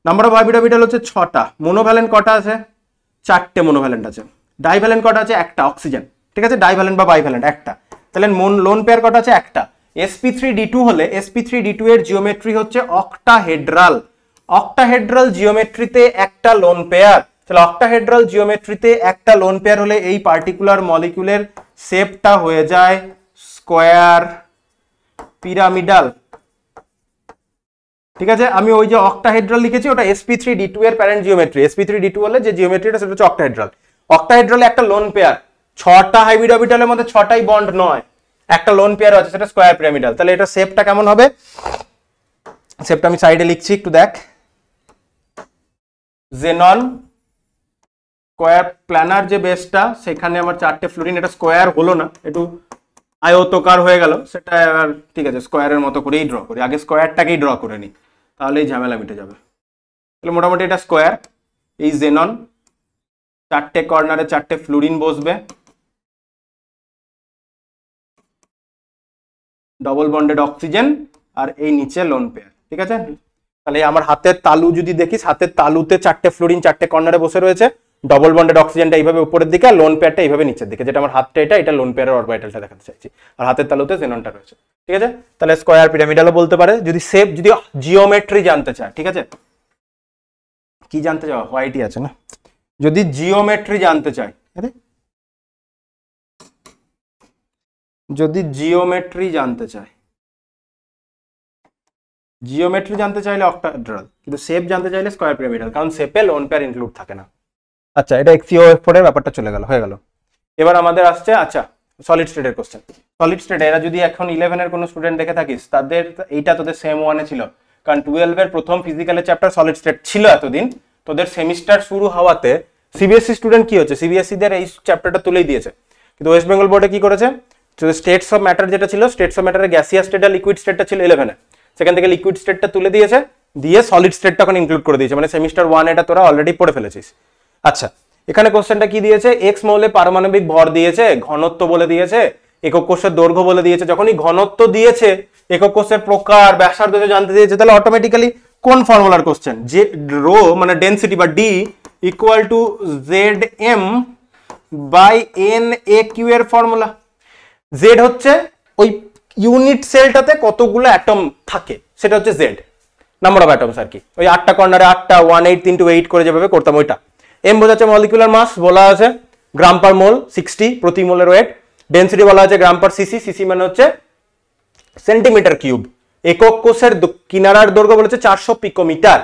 Number of hybrid orbital হচ্ছে 6টা, মোনোভ্যালেন্ট কটা আছে? 4টে মোনোভ্যালেন্ট আছে, ডাইভ্যালেন্ট কটা আছে? একটা, অক্সিজেন, ঠিক আছে? ডাইভ্যালেন্ট বা বাইভ্যালেন্ট একটা, তাহলে লোন পেয়ার কটা আছে? একটা। sp3d2 হলে sp3d2 এর জিওমেট্রি হচ্ছে অক্টাহেড্রাল, অক্টাহেড্রাল জিওমেট্রিতে একটা লোন পেয়ার, তাহলে অক্টাহেড্রাল জিওমেট্রিতে একটা লোন পেয়ার হলে এই পার্টিকুলার মলিকিউলের শেপটা হয়ে যায় স্কোয়ার পিরামিডাল, ঠিক আছে? আমি ওই যে অক্টাহেড্রাল লিখেছি ওটা sp3d2 এর প্যারেন্ট জিওমেট্রি, sp3d2 হলে যে জিওমেট্রিটা সেটা হচ্ছে অক্টাহেড্রাল। অক্টাহেড্রালে একটা লোন পেয়ার, 6টা হাইব্রিড অরবিটালের মধ্যে 6টাই বন্ড নয়, একটা লোন পেয়ার আছে, সেটা স্কোয়ার পিরামিডাল। তাহলে এটা শেপটা কেমন হবে? শেপটা আমি সাইডে লিখছি, একটু দেখ। জেনন স্কোয়ার প্ল্যানার যে বেসটা, সেখানে আমার 4টে ফ্লোরিন, এটা স্কোয়ার হলো না, একটু আয়তকার হয়ে গেল, সেটা আর ঠিক আছে, স্কোয়ারের মতো করেই ড্র করি, আগে স্কোয়ারটাকেই ড্র করে নিই, তাহলে এই ঝামেলা মিটে যাবে। তাহলে মোটামুটি এটা স্কোয়ার, এই জেনন 4টে কর্নারে 4টে ফ্লোরিন বসবে, ডবল বন্ডেড অক্সিজেন, আর এই নিচে লোন পেয়ার, ঠিক আছে? তাহলে আমার হাতের তালু যদি দেখিস, হাতের তালুতে 4টে ফ্লোরিন 4টে কর্নারে বসে রয়েছে, ডবল বন্ডেড অক্সিজেনটা এইভাবে উপরের দিকে, আর লোন পেয়ারটা এইভাবে নিচের দিকে, যেটা আমার হাতটা এটা লোন পেয়ারের অরবিটালটা দেখাতে চাইছি, আর হাতের তালুতে জেননটা রয়েছে, ঠিক আছে? তাহলে স্কোয়ার পিরামিডালও বলতে পারে। যদি শেপ, যদি জিওমেট্রি জানতে চায়, ঠিক আছে? কি জানতে চাও? হোয়াইটই আছে না? যদি জিওমেট্রি জানতে চায়, যদি জিওমেট্রি জানতে চাইলে অক্টাহেড্রাল, কিন্তু শেপ জানতে চাইলে স্কোয়ার পিরামিডাল, কারণ শেপে লোন পেয়ার ইনক্লুড থাকে না। আচ্ছা, এটা HCOF4 এর ব্যাপারটা চলে গেল, হয়ে গেল। এবার আমাদের আসছে আচ্ছা সলিড স্টেটের কোশ্চেন। সলিড স্টেট, এরা যদি এখন 11 এর কোনো স্টুডেন্ট দেখে থাকিস, তাদের এইটা তোদের সেম 1-এ ছিল, কারণ 12 এর প্রথম ফিজিক্যালের চ্যাপ্টার সলিড স্টেট ছিল এতদিন। তোদের সেমিস্টার শুরু হওয়াতে সিবিএসসি স্টুডেন্ট কি হচ্ছে, সিবিএসসি দের এই চ্যাপ্টারটা তুলেই দিয়েছে, কিন্তু ওয়েস্ট বেঙ্গল বোর্ডে কি করেছে? স্টেটস অফ ম্যাটার যেটা ছিল, স্টেটস অফ ম্যাটারের গ্যাসিয়াস স্টেট আর লিকুইড স্টেটটা ছিল 11-এ, সেখান থেকে লিকুইড স্টেটটা তুলে দিয়েছে, দিয়ে সলিড স্টেটটা এখন ইনক্লুড করে দিয়েছে, মানে সেমিস্টার 1 এটা তোরা অলরেডি পড়ে ফেলেছিস। আচ্ছা, এখানে কোশ্চেনটা কি দিয়েছে? এক্স মৌলে পারমাণবিক ভর দিয়েছে, ঘনত্ব বলে দিয়েছে, একক কোষের দৈর্ঘ্য বলে দিয়েছে। যখনই ঘনত্ব দিয়েছে, একক কোষের প্রকার, ব্যাসার্ধ জানতে দিয়েছে, তাহলে অটোমেটিক্যালি কোন ফর্মুলার কোশ্চেন? যে রো মানে ডেনসিটি বা D equal to Z M by N A cube এর ফর্মুলা। জেড হচ্ছে ওই ইউনিট সেলটাতে কতগুলো অ্যাটম থাকে, সেটা হচ্ছে জেড, নাম্বার অফ অ্যাটমস আর কি, ওই 8টা কর্নারে 8টা, 1/8 × 8 করে যেভাবে করতাম ওইটা। এম বোঝাচ্ছে মলিকুলার মাস, বলা আছে গ্রাম পার মোল 60 প্রতি মোলের ওয়েট। ডেনসিটি বলা আছে গ্রাম পার সিসি, সিসি মানে হচ্ছে সেন্টিমিটার কিউব। একক কোষের কিনারার দৈর্ঘ্য বলেছে 400 পিকোমিটার।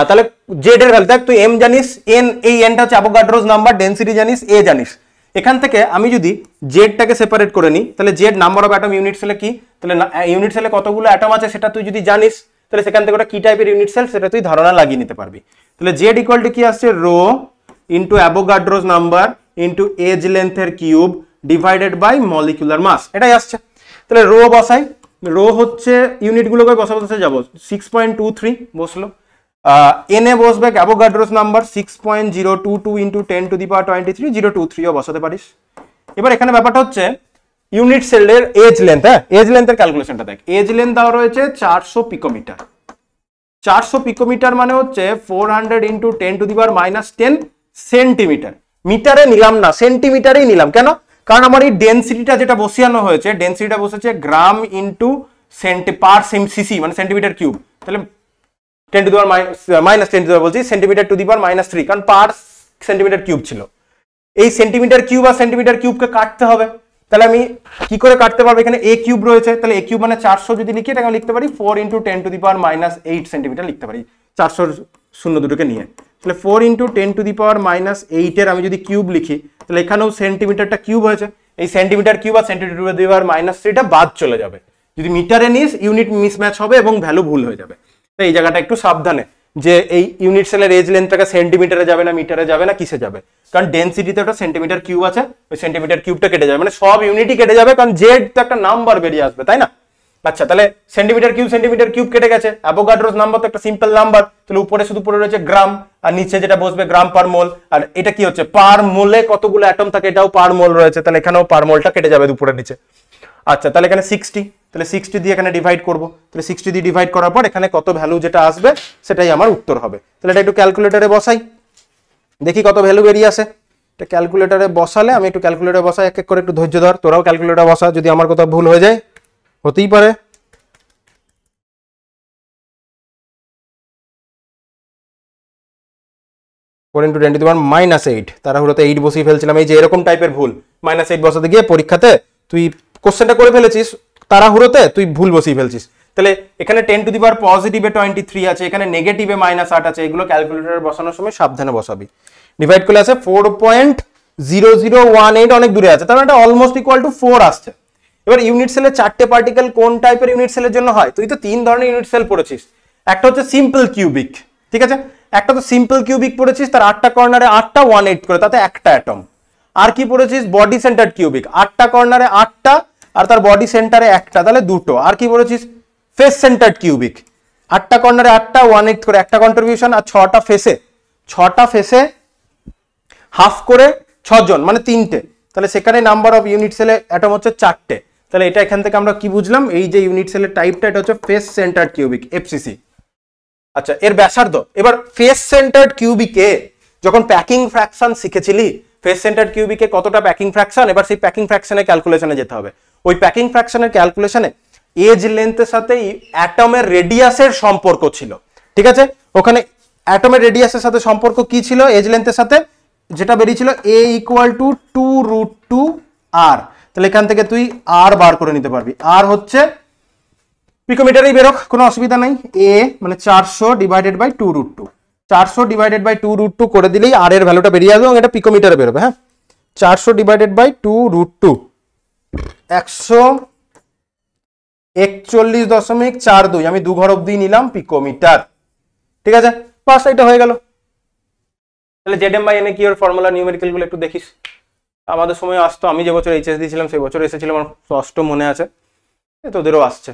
তাহলে জেড এর ভ্যালু দেখ, তুই এম জানিস, এন, এই এনটা হচ্ছে অ্যাভোগাড্রোস নাম্বার, ডেনসিটি জানিস, এ জানিস। এখান থেকে আমি যদি জেডটাকে সেপারেট করে নিই, তাহলে Z number of atom unit সেলে কি, তাহলে ইউনিট সেলে কতগুলো অ্যাটম আছে সেটা তুই যদি জানিস, তাহলে সেখান থেকে ওটা কি টাইপের ইউনিট সেল সেটা তুই ধারণা লাগিয়ে নিতে পারবি। তাহলে জেড ইকুয়াল টু কি আসছে, rho into Avogadro's number into edge লেন্থের cube divided by molecular mass, এটাই আসছে। তাহলে রো বসাই, রো হচ্ছে ইউনিটগুলোকে বসে যাবো, 6.23 বসলো। এনে বসবে Avogadro's number 6.022 into 10 to the power 23, 023ও বসাতে পারিস। এবার এখানে ব্যাপারটা হচ্ছে ইউনিট সেলের এজ লেন্থ, হ্যাঁ এজ লেন্থের ক্যালকুলেশনটা দেখ। এজ লেন্থ দেওয়া রয়েছে 400 পিকোমিটার। 400 পিকোমিটার মানে হচ্ছে 400 into 10 to the power -10 centimetre. মিটারে নিলাম না, সেন্টিমিটারেই নিলাম। কেন? কারণ আমার এই ডেনসিটিটা যেটা বসানো হয়েছে, ডেনসিটিটা বসেছে গ্রাম ইন্টু পার সিসি মানে সেন্টিমিটার কিউব। তাহলে 10 to the power -10 to the পাওয়ার বলছি, সেন্টিমিটার টু দি পাওয়ার -3, কারণ পার সেন্টিমিটার কিউব ছিল। এই সেন্টিমিটার কিউব আর সেন্টিমিটার কিউবকে কাটতে হবে। তাহলে আমি কি করে কাটতে পারবো, এখানে এ কিউব রয়েছে, তাহলে এ কিউব মানে 400 যদি লিখি, এটাকে আমি লিখতে পারি 4 into 10 to the power -8 centimetre লিখতে পারি, 400 শূন্য দুটোকে নিয়ে। তাহলে 4 ইন্টু 10 টু দি পাওয়ার -8 এর আমি যদি কিউব লিখি, তাহলে এখানেও সেন্টিমিটারটা কিউব হয়েছে। এই সেন্টিমিটার কিউব আর সেন্টিমিটার টু দি পাওয়ার -3টা বাদ চলে যাবে। যদি মিটারে নিস ইউনিট মিসম্যাচ হবে এবং ভ্যালু ভুল হয়ে যাবে। তো এই জায়গাটা একটু সাবধানে, যে এই ইউনিট সেলের এজ লেন্থটাকে সেন্টিমিটারে যাবে না, মিটারে যাবে না, কিসে যাবে, কারণ ডেনসিটিতে ওটা সেন্টিমিটার কিউব আছে, ওই সেন্টিমিটার কিউবটা কেটে যাবে, মানে সব ইউনিটই কেটে যাবে, কারণ জেড তো একটা নাম্বার বেরিয়ে আসবে, তাই না? আচ্ছা, তাহলে সেন্টিমিটার কিউব কেটে গেছে, অ্যাভোগাড্রোস নাম্বার তো একটা সিম্পল নাম্বার, তাহলে উপরে শুধু পড়ে রয়েছে গ্রাম, আর নিচে যেটা বসবে গ্রাম পার মোল। আর এটা কি হচ্ছে, পার মোলে কতগুলো অ্যাটম থাকে, এটাও পার মোল রয়েছে, তাহলে এখানেও পার মোলটা কেটে যাবে উপরে নিচে। আচ্ছা, তাহলে এখানে 60, তাহলে 60 দিয়ে এখানে ডিভাইড করব, তাহলে 60 দিয়ে ডিভাইড করার পর এখানে কত ভ্যালু যেটা আসবে সেটাই আমার উত্তর হবে। তাহলে এটা একটু ক্যালকুলেটরে বসাই, দেখি কত ভ্যালু বেরিয়ে আসে। এটা ক্যালকুলেটরে বসালে, আমি একটু ক্যালকুলেটরে বসাই, এক এক করে একটু ধৈর্য ধর, তোরাও ক্যালকুলেটরে বসা, যদি আমার কোথাও ভুল হয়ে যায়, হতেই পারে। -8, তাড়াহুড়োতে 8 বসিয়ে ফেলছিলাম, এই যে এরকম টাইপের ভুল, -8 বসাতে গিয়ে পরীক্ষাতে তুই কোশ্চেনটা করে ফেলেছিস, তাড়াহুড়োতে তুই ভুল বসিয়ে ফেলছিস। তাহলে এখানে 10 টু দি পাওয়ার পজিটিভে 23 আছে, এখানে নেগেটিভে -8 আছে, এগুলো ক্যালকুলেটরে বসানোর সময় সাবধানে বসাবি। ডিভাইড করলে আছে 4.0018, অনেক দূরে আছে, তার মানে এটা অলমোস্ট ইকুয়াল টু 4 আসছে। এবার ইউনিট সেলের 4টে পার্টিকেল কোন টাইপের ইউনিট সেলের জন্য হয়, তুই তো 3 ধরনের ইউনিট সেল পড়েছিস। একটা হচ্ছে সিম্পল কিউবিক, ঠিক আছে, একটা তো সিম্পল কিউবিক পড়েছিস, তার 8টা কর্নারে 8টা 1/8 করে, তাতে একটা অ্যাটম। আর কি পড়েছিস, বডি সেন্টার্ড কিউবিক, 8টা কর্নারে 8টা আর তার বডি সেন্টারে একটা, তাহলে দুটো। আর কি পড়েছিস, ফেস সেন্টার্ড কিউবিক, 8টা কর্নারে 8টা 1/8 করে, একটা কন্ট্রিবিউশন, আর 6টা ফেসে হাফ করে 6 জন, মানে 3টে, তাহলে সেখানে নাম্বার অফ ইউনিট সেলে অ্যাটম হচ্ছে 4টে। তাহলে এটা এখান থেকে আমরা কি বুঝলাম, এই যে ইউনিট সেলের টাইপটা, এটা হচ্ছে ফেস সেন্টার্ড কিউবিক, এফসিসি। আচ্ছা, এর ব্যাসার্ধ, এবার ফেস সেন্টার্ড কিউবিকে যখন প্যাকিং ফ্র্যাকশন শিখেছিলি, ফেস সেন্টার্ড কিউবিকে কতটা প্যাকিং ফ্র্যাকশন, এবার সেই প্যাকিং ফ্র্যাকশনের ক্যালকুলেশনে যেতে হবে। ওই প্যাকিং ফ্র্যাকশনের ক্যালকুলেশনে এজ লেন্থের সাথে অ্যাটমের রেডিয়াসের সম্পর্ক ছিল, ঠিক আছে। ওখানে অ্যাটমের রেডিয়াসের সাথে সম্পর্ক কি ছিল, এজ লেন্থের সাথে, যেটা বেরিয়েছিল a ইকুয়াল টু 2√2r। তাহলে এখান থেকে তুই r বার করে নিতে পারবি, r হচ্ছে পিকোমিটারেই বেরোক, কোনো অসুবিধা নাই। a মানে 400 ডিভাইডেড বাই 2√2, 400 ডিভাইডেড বাই 2√2 করে দিলেই r এর ভ্যালুটা বেরিয়ে আসবে, এবং এটা পিকোমিটারে বেরোবে। হ্যাঁ, 400 ডিভাইডেড বাই 2√2, 141.42, আমি 2 ঘর অব্দি নিলাম পিকোমিটার, ঠিক আছে, বাস এটা হয়ে গেল। তাহলে ZM/N কি ওর ফর্মুলা নিউমেরিক্যাল গুলো একটু দেখিস, আমাদের সময় আসতো, আমি যে বছর এইচএস দিয়েছিলাম সেই বছর এসেছিল, আমার স্পষ্ট মনে আছে, তোদেরও আসছে।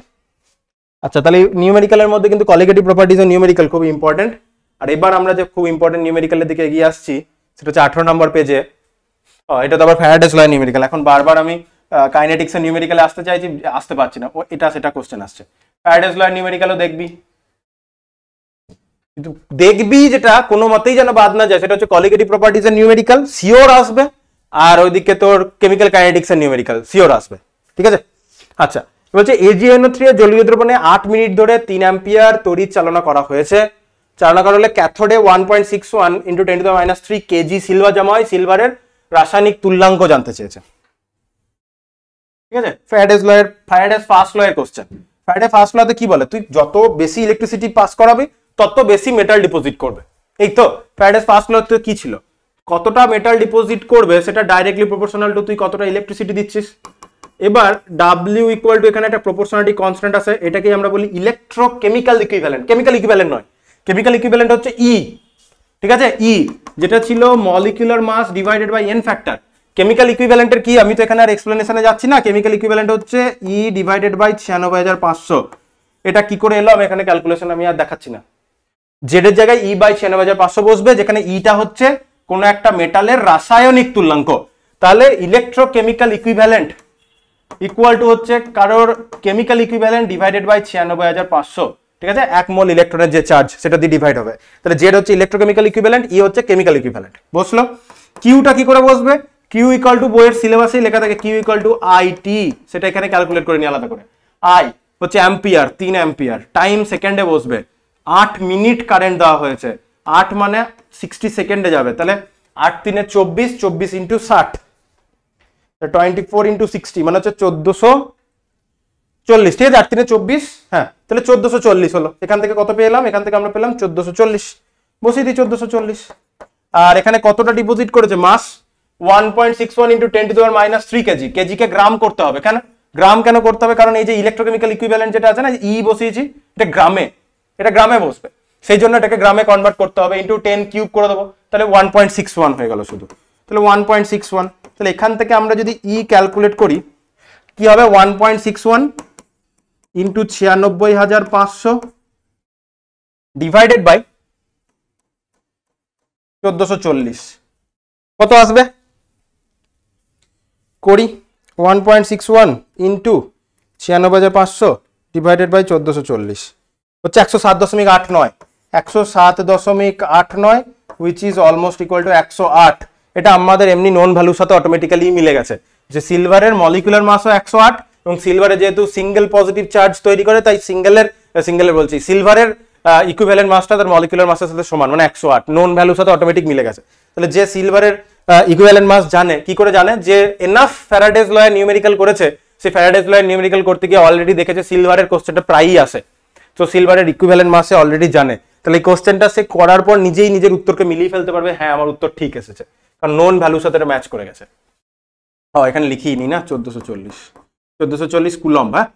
আচ্ছা, তাহলে নিউমেরিক্যালের মধ্যে কিন্তু কলিগেটিভ প্রপার্টিজ ও নিউমেরিক্যাল খুব ইম্পর্টেন্ট। আর এবার আমরা যে খুব ইম্পর্টেন্ট নিউমেরিক্যালের দিকে এগিয়ে আসছি, সেটা হচ্ছে 18 নম্বর পেজে। এটা তো আবার ফ্যারাডেস ল নিউমেরিক্যাল। এখন বারবার আমি কাইনেটিক্স এর নিউমেরিক্যালে আসতে চাইছি, আসতে পারছি না, এটা সেটা কোশ্চেন আসছে। ফ্যারাডেস ল নিউমেরিক্যালও দেখবি, কিন্তু দেখবি যেটা কোনো মতেই যেন বাদ না যায়, সেটা হচ্ছে কলিগেটিভ প্রপার্টিজ এর নিউমেরিক্যাল সিওর আসবে, আর ওইদিকে তোর কেমিক্যাল কাইনেটিক্স এর নিউমেরিক্যাল সিওর আসবে, ঠিক আছে। আচ্ছা, বলছে AgNO3 এর জলীয় দ্রবণে 8 মিনিট ধরে 3 অ্যাম্পিয়ার তড়িৎ চালনা করা হয়েছে। চালনা করা হলে ক্যাথোডে 1.61 × 10⁻³ কেজি সিলভার জমা হয়। সিলভারের রাসায়নিক তুল্যাঙ্ক জানতে চেয়েছে। ঠিক আছে, ফ্যারাডেস ফার্স্ট ল এর কোশ্চেন। ফ্যারাডে ফার্স্ট লতে কি বলে, তুই যত বেশি ইলেকট্রিসিটি পাস করাবি তত বেশি মেটাল ডিপোজিট করবে। এই তো ফ্যারাডেস ফার্স্ট ল তো কি ছিল, কতটা মেটাল ডিপোজিট করবে সেটা ডাইরেক্টলি প্রপোর্শনাল টু তুই কতটা ইলেকট্রিসিটি দিচ্ছিস। এবার ডাব্লিউ ইকুয়াল টু, এখানে একটা প্রপোর্শনালিটি কনস্ট্যান্ট আছে, এটাকে আমরা বলি ইলেকট্রোকেমিক্যাল ইকুইভ্যালেন্ট। কেমিক্যাল ইকুইভ্যালেন্ট নয়, কেমিক্যাল ইকুইভ্যালেন্ট হচ্ছে ই, ঠিক আছে, ই যেটা ছিল molecular mass divided by n factor. Chemical ইকুইভ্যালেন্টের কি, আমি তো এখানে আর এক্সপ্লেনেশনে যাচ্ছি না। কেমিক্যাল ইকুইভ্যালেন্ট হচ্ছে ই ডিভাইডেড বাই 96,500। এটা কি করে এলো আমি এখানে ক্যালকুলেশন আমি আর দেখাচ্ছি না। জেড এর জায়গায় ই বাই 96,500 বসবে, যেখানে ইটা হচ্ছে কোন একটা মেটালের রাসায়নিক তুল্যাঙ্ক। তাহলে ইলেকট্রোকেমিক্যাল ইকুইভ্যালেন্ট ইকুয়াল টু হচ্ছে কারোর কেমিক্যাল ইকুইভ্যালেন্ট ডিভাইডেড বাই 96,500, ঠিক আছে, 1 মোল ইলেকট্রনের যে চার্জ সেটা দিয়ে ডিভাইড হবে। তাহলে জেড হচ্ছে ইলেকট্রোকেমিক্যাল ইকুইভ্যালেন্ট, ই হচ্ছে কেমিক্যাল ইকুইভ্যালেন্ট। বসলো। কিউটা কি করে বসবে, কিউ ইকুয়াল টু বইয়ের সিলেবাসে লেখা থাকে কিউ ইকুয়াল টু আইটি, সেটা এখানে ক্যালকুলেট করে নিয়ে আলাদা করে। আই হচ্ছে অ্যাম্পিয়ার, 3 অ্যাম্পিয়ার, টাইম সেকেন্ডে বসবে, 8 মিনিট কারেন্ট দেওয়া হয়েছে, 8 মানে 60 সেকেন্ডে যাবে, তাহলে 8 3 24, 24 ইন্টু 60, 24 ইন্টু 60 মানে হচ্ছে 1440, ঠিক আছে, 8 3 24, হ্যাঁ, তাহলে 1440 হলো। এখান থেকে কত পেলাম, এখান থেকে আমরা পেলাম 1440, বসিয়ে দিই 1440। আর এখানে কতটা ডিপোজিট করেছে mass, 1.61 into 10 to the power minus 3 kg. কেজিকে গ্রাম করতে হবে, কেন গ্রাম কেন করতে হবে, কারণ এই যে ইলেকট্রোকেমিক্যাল ইকুইভ্যালেন্ট যেটা আছে না, ই বসিয়েছি, এটা গ্রামে বসবে, সেই জন্য এটাকে গ্রামে কনভার্ট করতে হবে, ইন্টু 10 কিউব করে দেবো, তাহলে 1.61 হয়ে গেল শুধু, তাহলে 1.61। তাহলে এখান থেকে আমরা যদি ই ক্যালকুলেট করি কি হবে, 1.61 ইন্টু 96,500 ডিভাইডেড বাই 1440 কত আসবে, করি 1.61 ইন্টু 96,500 ডিভাইডেড বাই 1440 হচ্ছে 107.89, 107.89 which is almost equal to 108। এটা আমাদের এমনি নোন ভ্যালুর সাথে অটোমেটিক্যালি মিলে গেছে, যে সিলভারের মলিকুলার মাসও 108, এবং সিলভারে যেহেতু সিঙ্গেল পজিটিভ চার্জ তৈরি করে তাই সিঙ্গেলের বলছি সিলভারের ইকুইভ্যালেন্ট মাসটা তার মলিকুলার মাসের সাথে সমান, মানে 108 নোন ভ্যালুর সাথে অটোমেটিক মিলে গেছে। তাহলে যে সিলভারের ইকুইভ্যালেন্ট মাস জানে, কি করে জানে, যে এনাফ ফ্যারাডেজ ল এর নিউমেরিক্যাল করেছে, সে ফ্যারাডেজ ল এর নিউমেরিক্যাল করতে গিয়ে অলরেডি দেখেছে সিলভারের কোশ্চেনটা প্রায়ই আসে, তো সিলভারের ইকুইভ্যালেন্ট মাসে অলরেডি জানে, তাহলে এই কোশ্চেনটা সে করার পর নিজেই নিজের উত্তরকে মিলিয়ে ফেলতে পারবে, হ্যাঁ আমার উত্তর ঠিক এসেছে, কারণ নোন ভ্যালুর সাথে ম্যাচ করে গেছে। হ্যাঁ এখানে লিখিয়ে নি না, 1440 কুলম, হ্যাঁ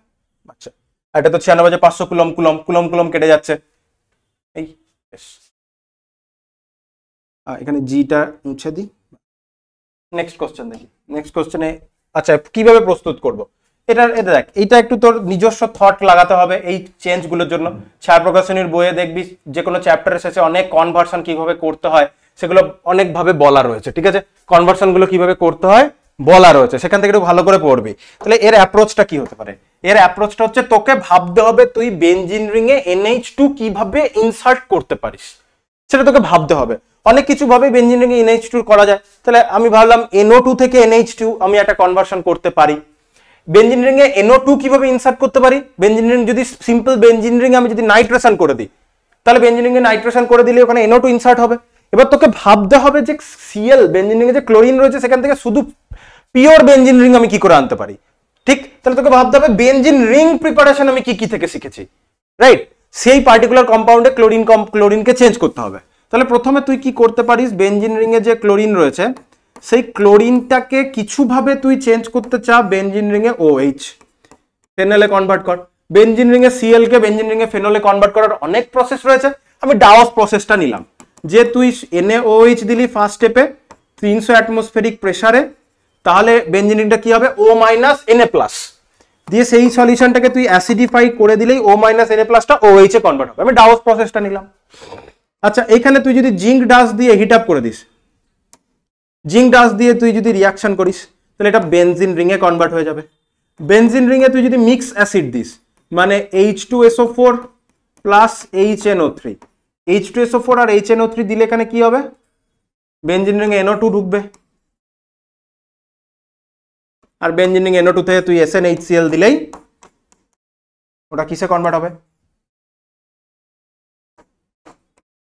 আচ্ছা, এটা তো 96,500 কুলম কেটে যাচ্ছে, এই এখানে জিটা মুছে দিই। নেক্সট কোশ্চেন দেখি, নেক্সট কোশ্চেনে আচ্ছা কিভাবে প্রস্তুত করব, এটা দেখ, এটা একটু তোর নিজস্ব থট লাগাতে হবে এই চেঞ্জ গুলোর জন্য। ছায়া প্রকাশনীর বইয়ে দেখবি যে কোনো চ্যাপ্টারের শেষে অনেক কনভার্সন কিভাবে করতে হয় সেগুলো অনেকভাবে বলা রয়েছে, ঠিক আছে, কনভার্সন গুলো কিভাবে করতে হয় বলা রয়েছে, সেখান থেকে একটু ভালো করে পড়বি। তাহলে এর অ্যাপ্রোচটা কি হতে পারে, এর অ্যাপ্রোচটা হচ্ছে তোকে ভাবতে হবে তুই বেনজিন রিং এ NH2 কিভাবে ইনসার্ট করতে পারিস, সেটা তোকে ভাবতে হবে। অনেক কিছু ভাবে বেনজিন রিং এ NH2 করা যায়, তাহলে আমি ভাবলাম NO2 থেকে NH2 আমি একটা কনভার্সন করতে পারি। বেনজিন রিং এ NO2 কিভাবে ইনসার্ট করতে পারি, বেনজিন রিং যদি সিম্পল বেনজিন রিং আমি যদি নাইট্রেশন করে দিই, তাহলে বেনজিন রিং এ নাইট্রেশন করে দিলে ওখানে NO2 ইনসার্ট হবে। এবার তোকে ভাবতে হবে যে Cl বেনজিন রিং এ যে ক্লোরিন রয়েছে সেখান থেকে শুধু পিওর বেনজিন রিং আমি কি করে আনতে পারি, ঠিক, তাহলে তোকে ভাবতে হবে বেনজিন রিং প্রিপারেশন আমি কি থেকে শিখেছি, রাইট, সেই পার্টিকুলার কম্পাউন্ডে ক্লোরিনকে চেঞ্জ করতে হবে। তাহলে প্রথমে তুই কি করতে পারিস, বেনজিন রিং এ যে ক্লোরিন রয়েছে সেই ক্লোরিনটাকে কিছুভাবে তুই চেঞ্জ করতে চা বেনজিন রিং এ OH ফেনলে কনভার্ট কর, বেনজিন রিং এ Cl কে বেনজিন রিং এ ফেনলে কনভার্ট করার অনেক প্রসেস রয়েছে, আমি ডাওস প্রসেসটা নিলাম, যে তুই NaOH দিলি ফার্স্ট স্টেপে 300 অ্যাটমসফেরিক প্রেসারে, তাহলে বেনজিন রিংটা কি হবে O- Na+, দিয়ে সেই সলিউশনটাকে তুই অ্যাসিডিফাই করে দিলেই O- Na+ টা OH এ কনভার্ট হবে, আমি ডাওস প্রসেসটা নিলাম। আচ্ছা এখানে তুই যদি জিঙ্ক ডাস্ট দিয়ে হিট আপ করে দিস, জিঙ্ক ডাস্ট দিয়ে তুই যদি রিয়াকশন করিস তাহলে এটা বেনজিন রিং এ কনভার্ট হয়ে যাবে। বেনজিন রিং এ তুই যদি মিক্স অ্যাসিড দিস মানে H2SO4 প্লাস HNO3, H2SO4 আর HNO3 দিলে এখানে কি হবে, বেনজিন রিং এ NO2 ঢুকবে, আর বেনজিন রিং NO2 থেকে তুই SnHCl দিলেই ওটা কিসে কনভার্ট হবে,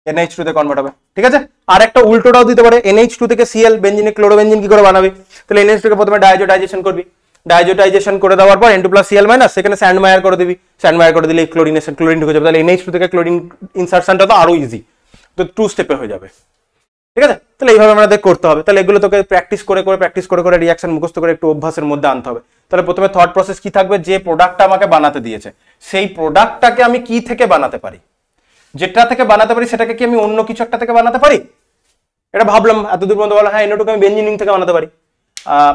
NH2 তে কনভার্ট হবে, ঠিক আছে। আর একটা উল্টোটাও দিতে পারে, NH2 থেকে Cl বেনজিনে ক্লোরোবেনজিন কি করে বানাবি, তাহলে NH2 কে প্রথমে ডাইজোডাইজেশন করবি, ডাইজোটাইজেশন করে দেওয়ার পর N2 + Cl- সেখানে স্যান্ডমায়ার করে দিবি, স্যান্ডমায়ার করে দিলে ক্লোরিন ঢুকে যাবে, তাহলে NH2 থেকে ক্লোরিন ইনসারশনটা তো আরো ইজি, তো 2 স্টেপে হয়ে যাবে। ঠিক আছে, তাহলে এইভাবে আমাদের করতে হবে। তাহলে এগুলো তোকে প্র্যাকটিস করে রিয়াকশন মুখস্থ করে একটু অভ্যাসের মধ্যে আনতে হবে। তাহলে প্রথমে থট প্রসেস কি থাকবে, যে প্রোডাক্টটা আমাকে বানাতে দিয়েছে সেই প্রোডাক্টটাকে আমি কি থেকে বানাতে পারি, যেটা থেকে বানাতে পারি সেটাকে কি আমি অন্য কিছু একটা থেকে বানাতে পারি, এটা ভাবলাম এতদূর পর্যন্ত বলা, হ্যাঁ NO2 কে আমি বেঞ্জিন রিং থেকে বানাতে পারি,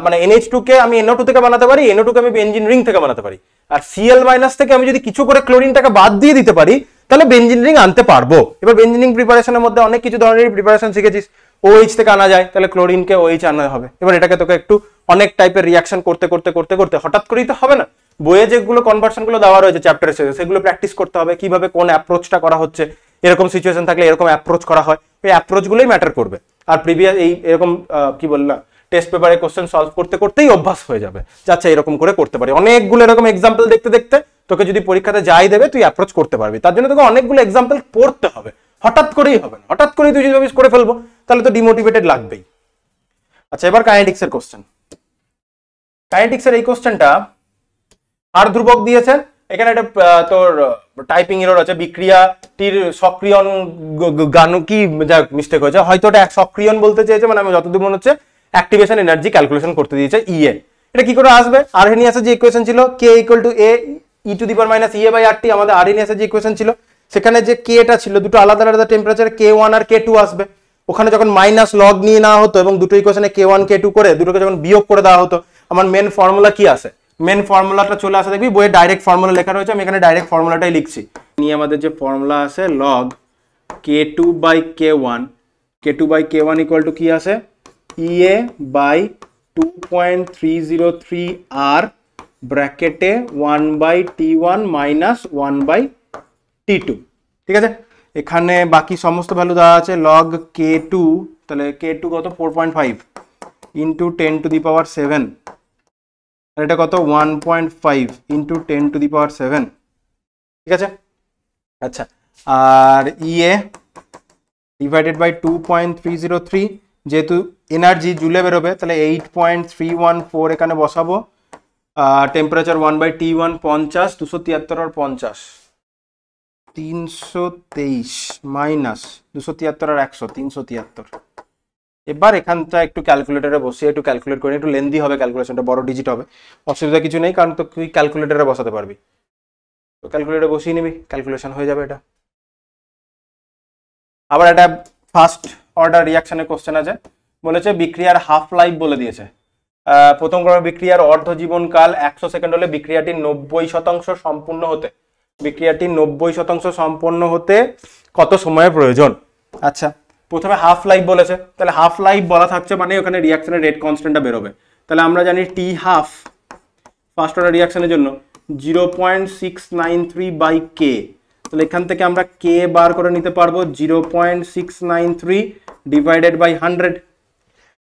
মানে NH2 কে আমি NO2 থেকে বানাতে পারি, NO2 কে আমি বেঞ্জিন রিং থেকে বানাতে পারি, আর Cl- থেকে আমি যদি কিছু করে ক্লোরিনটাকে বাদ দিয়ে দিতে পারি তাহলে বেঞ্জিন রিং আনতে পারবো। এবার বেঞ্জিন রিং প্রিপারেশনের মধ্যে অনেক কিছু ধরনের প্রিপারেশন শিখেছিস, OH থেকে আনা যায়, তাহলে ক্লোরিনকে OH আনা হবে। এবার এটাকে তোকে একটু অনেক টাইপের রিয়াকশন করতে করতে করতে করতে হঠাৎ করেই তো হবে না, বইয়ে যেগুলো কনভার্সন গুলো দেওয়া রয়েছে চ্যাপ্টারের শেষে সেগুলো প্র্যাকটিস করতে হবে, কিভাবে কোন অ্যাপ্রোচটা করা হচ্ছে, এরকম সিচুয়েশন থাকলে এরকম অ্যাপ্রোচ করা হয়, ওই অ্যাপ্রোচ গুলোই ম্যাটার করবে। আর প্রিভিয়াস এই এরকম কি বললাম টেস্ট পেপারে কোশ্চেন সলভ করতে করতেই অভ্যাস হয়ে যাবে, আচ্ছা এরকম করে করতে পারি। অনেকগুলো এরকম এক্সাম্পল দেখতে দেখতে তোকে যদি পরীক্ষাতে যাই দেবে তুই অ্যাপ্রোচ করতে পারবি, তার জন্য তোকে অনেকগুলো এক্সাম্পল পড়তে হবে, হঠাৎ করেই হবে না, হঠাৎ করেই তুই যদি ভাবিস করে ফেলবো তাহলে তো ডিমোটিভেটেড লাগবেই। আচ্ছা এবার কাইনেটিক্সের কোশ্চেন। কাইনেটিক্সের এই কোশ্চেনটা আর ধ্রুবক দিয়েছে, এখানে একটা তোর টাইপিং এরর আছে, বিক্রিয়াটির সক্রিয়ণ গান কি মিস্টেক হয়েছে, হয়তো এটা সক্রিয়ণ বলতে চেয়েছে, মানে আমি যতদূর মনে হচ্ছে অ্যাক্টিভেশন এনার্জি ক্যালকুলেশন করতে দিয়েছে ইএ। এটা কি করে আসবে, আরহেনিয়াসের যে ইকুয়েশন ছিল k = a e⁻ আমাদের আরহেনিয়াসের যে ইকুয়েশন ছিল সেখানে যে k টা ছিল দুটো আলাদা আলাদা টেম্পারেচার k1 আর k2 আসবে, ওখানে যখন মাইনাস লগ নিয়ে নেওয়া হতো এবং দুটো ইকুয়েশনে k1 k2 করে দুটোকে যখন বিয়োগ করে দেওয়া হতো, আমার মেন ফর্মুলা কি আসে, মেন ফর্মুলাটা চলে আসে, দেখবি বইয়ে ডাইরেক্ট ফর্মুলা লেখা রয়েছে, আমি এখানে ডাইরেক্ট ফর্মুলাটাই লিখছি। নিয়ে আমাদের যে ফর্মুলা আছে লগ k2/k1, k2/k1 = কি আসে EA/2.303 R ব্র্যাকেটে 1/T1 - 1/T2। ঠিক আছে, এখানে বাকি সমস্ত ভ্যালু দেওয়া আছে, লগ k2, তাহলে k2 কত 4.5 ইন্টু 10⁻7, আর এটা কত 1.5 ইন্টু 10⁻7। ঠিক আছে, আচ্ছা আর EA ডিভাইডেড বাই 2.303, যেহেতু এনার্জি জুলে বেরোবে তাহলে 8.314 এখানে বসাবো, টেম্পারেচার 1/T1 50, 273 আর 50 323 মাইনাস 273 আর 100 373। এবার এখানটা একটু ক্যালকুলেটরে বসিয়ে একটু ক্যালকুলেট করে, একটু লেন্দি হবে ক্যালকুলেশনটা, বড় ডিজিট হবে, অসুবিধা কিছু নেই কারণ তো তুই ক্যালকুলেটরে বসাতে পারবি, তো ক্যালকুলেটরে বসিয়ে নিবি, ক্যালকুলেশন হয়ে যাবে এটা। আবার একটা ফার্স্ট অর্ডার রিয়াকশনের কোশ্চেন আছে, বলেছে বিক্রিয়ার হাফ লাইফ বলে দিয়েছে, প্রথম ক্রমের বিক্রিয়ার অর্ধ জীবনকাল 100 সেকেন্ড হলে বিক্রিয়াটির 90% সম্পূর্ণ হতে, বিক্রিয়াটির 90% সম্পন্ন হতে কত সময়ের প্রয়োজন। আচ্ছা প্রথমে হাফ লাইফ বলেছে, তাহলে হাফ লাইফ বলা থাকছে মানে ওখানে রিয়াকশনের রেট কনস্ট্যান্টটা বেরোবে, তাহলে আমরা জানি টি হাফ ফার্স্ট অর্ডার রিয়াকশনের জন্য 0.693/k, তাহলে এখান থেকে আমরা k বার করে নিতে পারবো 0.693 ডিভাইডেড বাই 100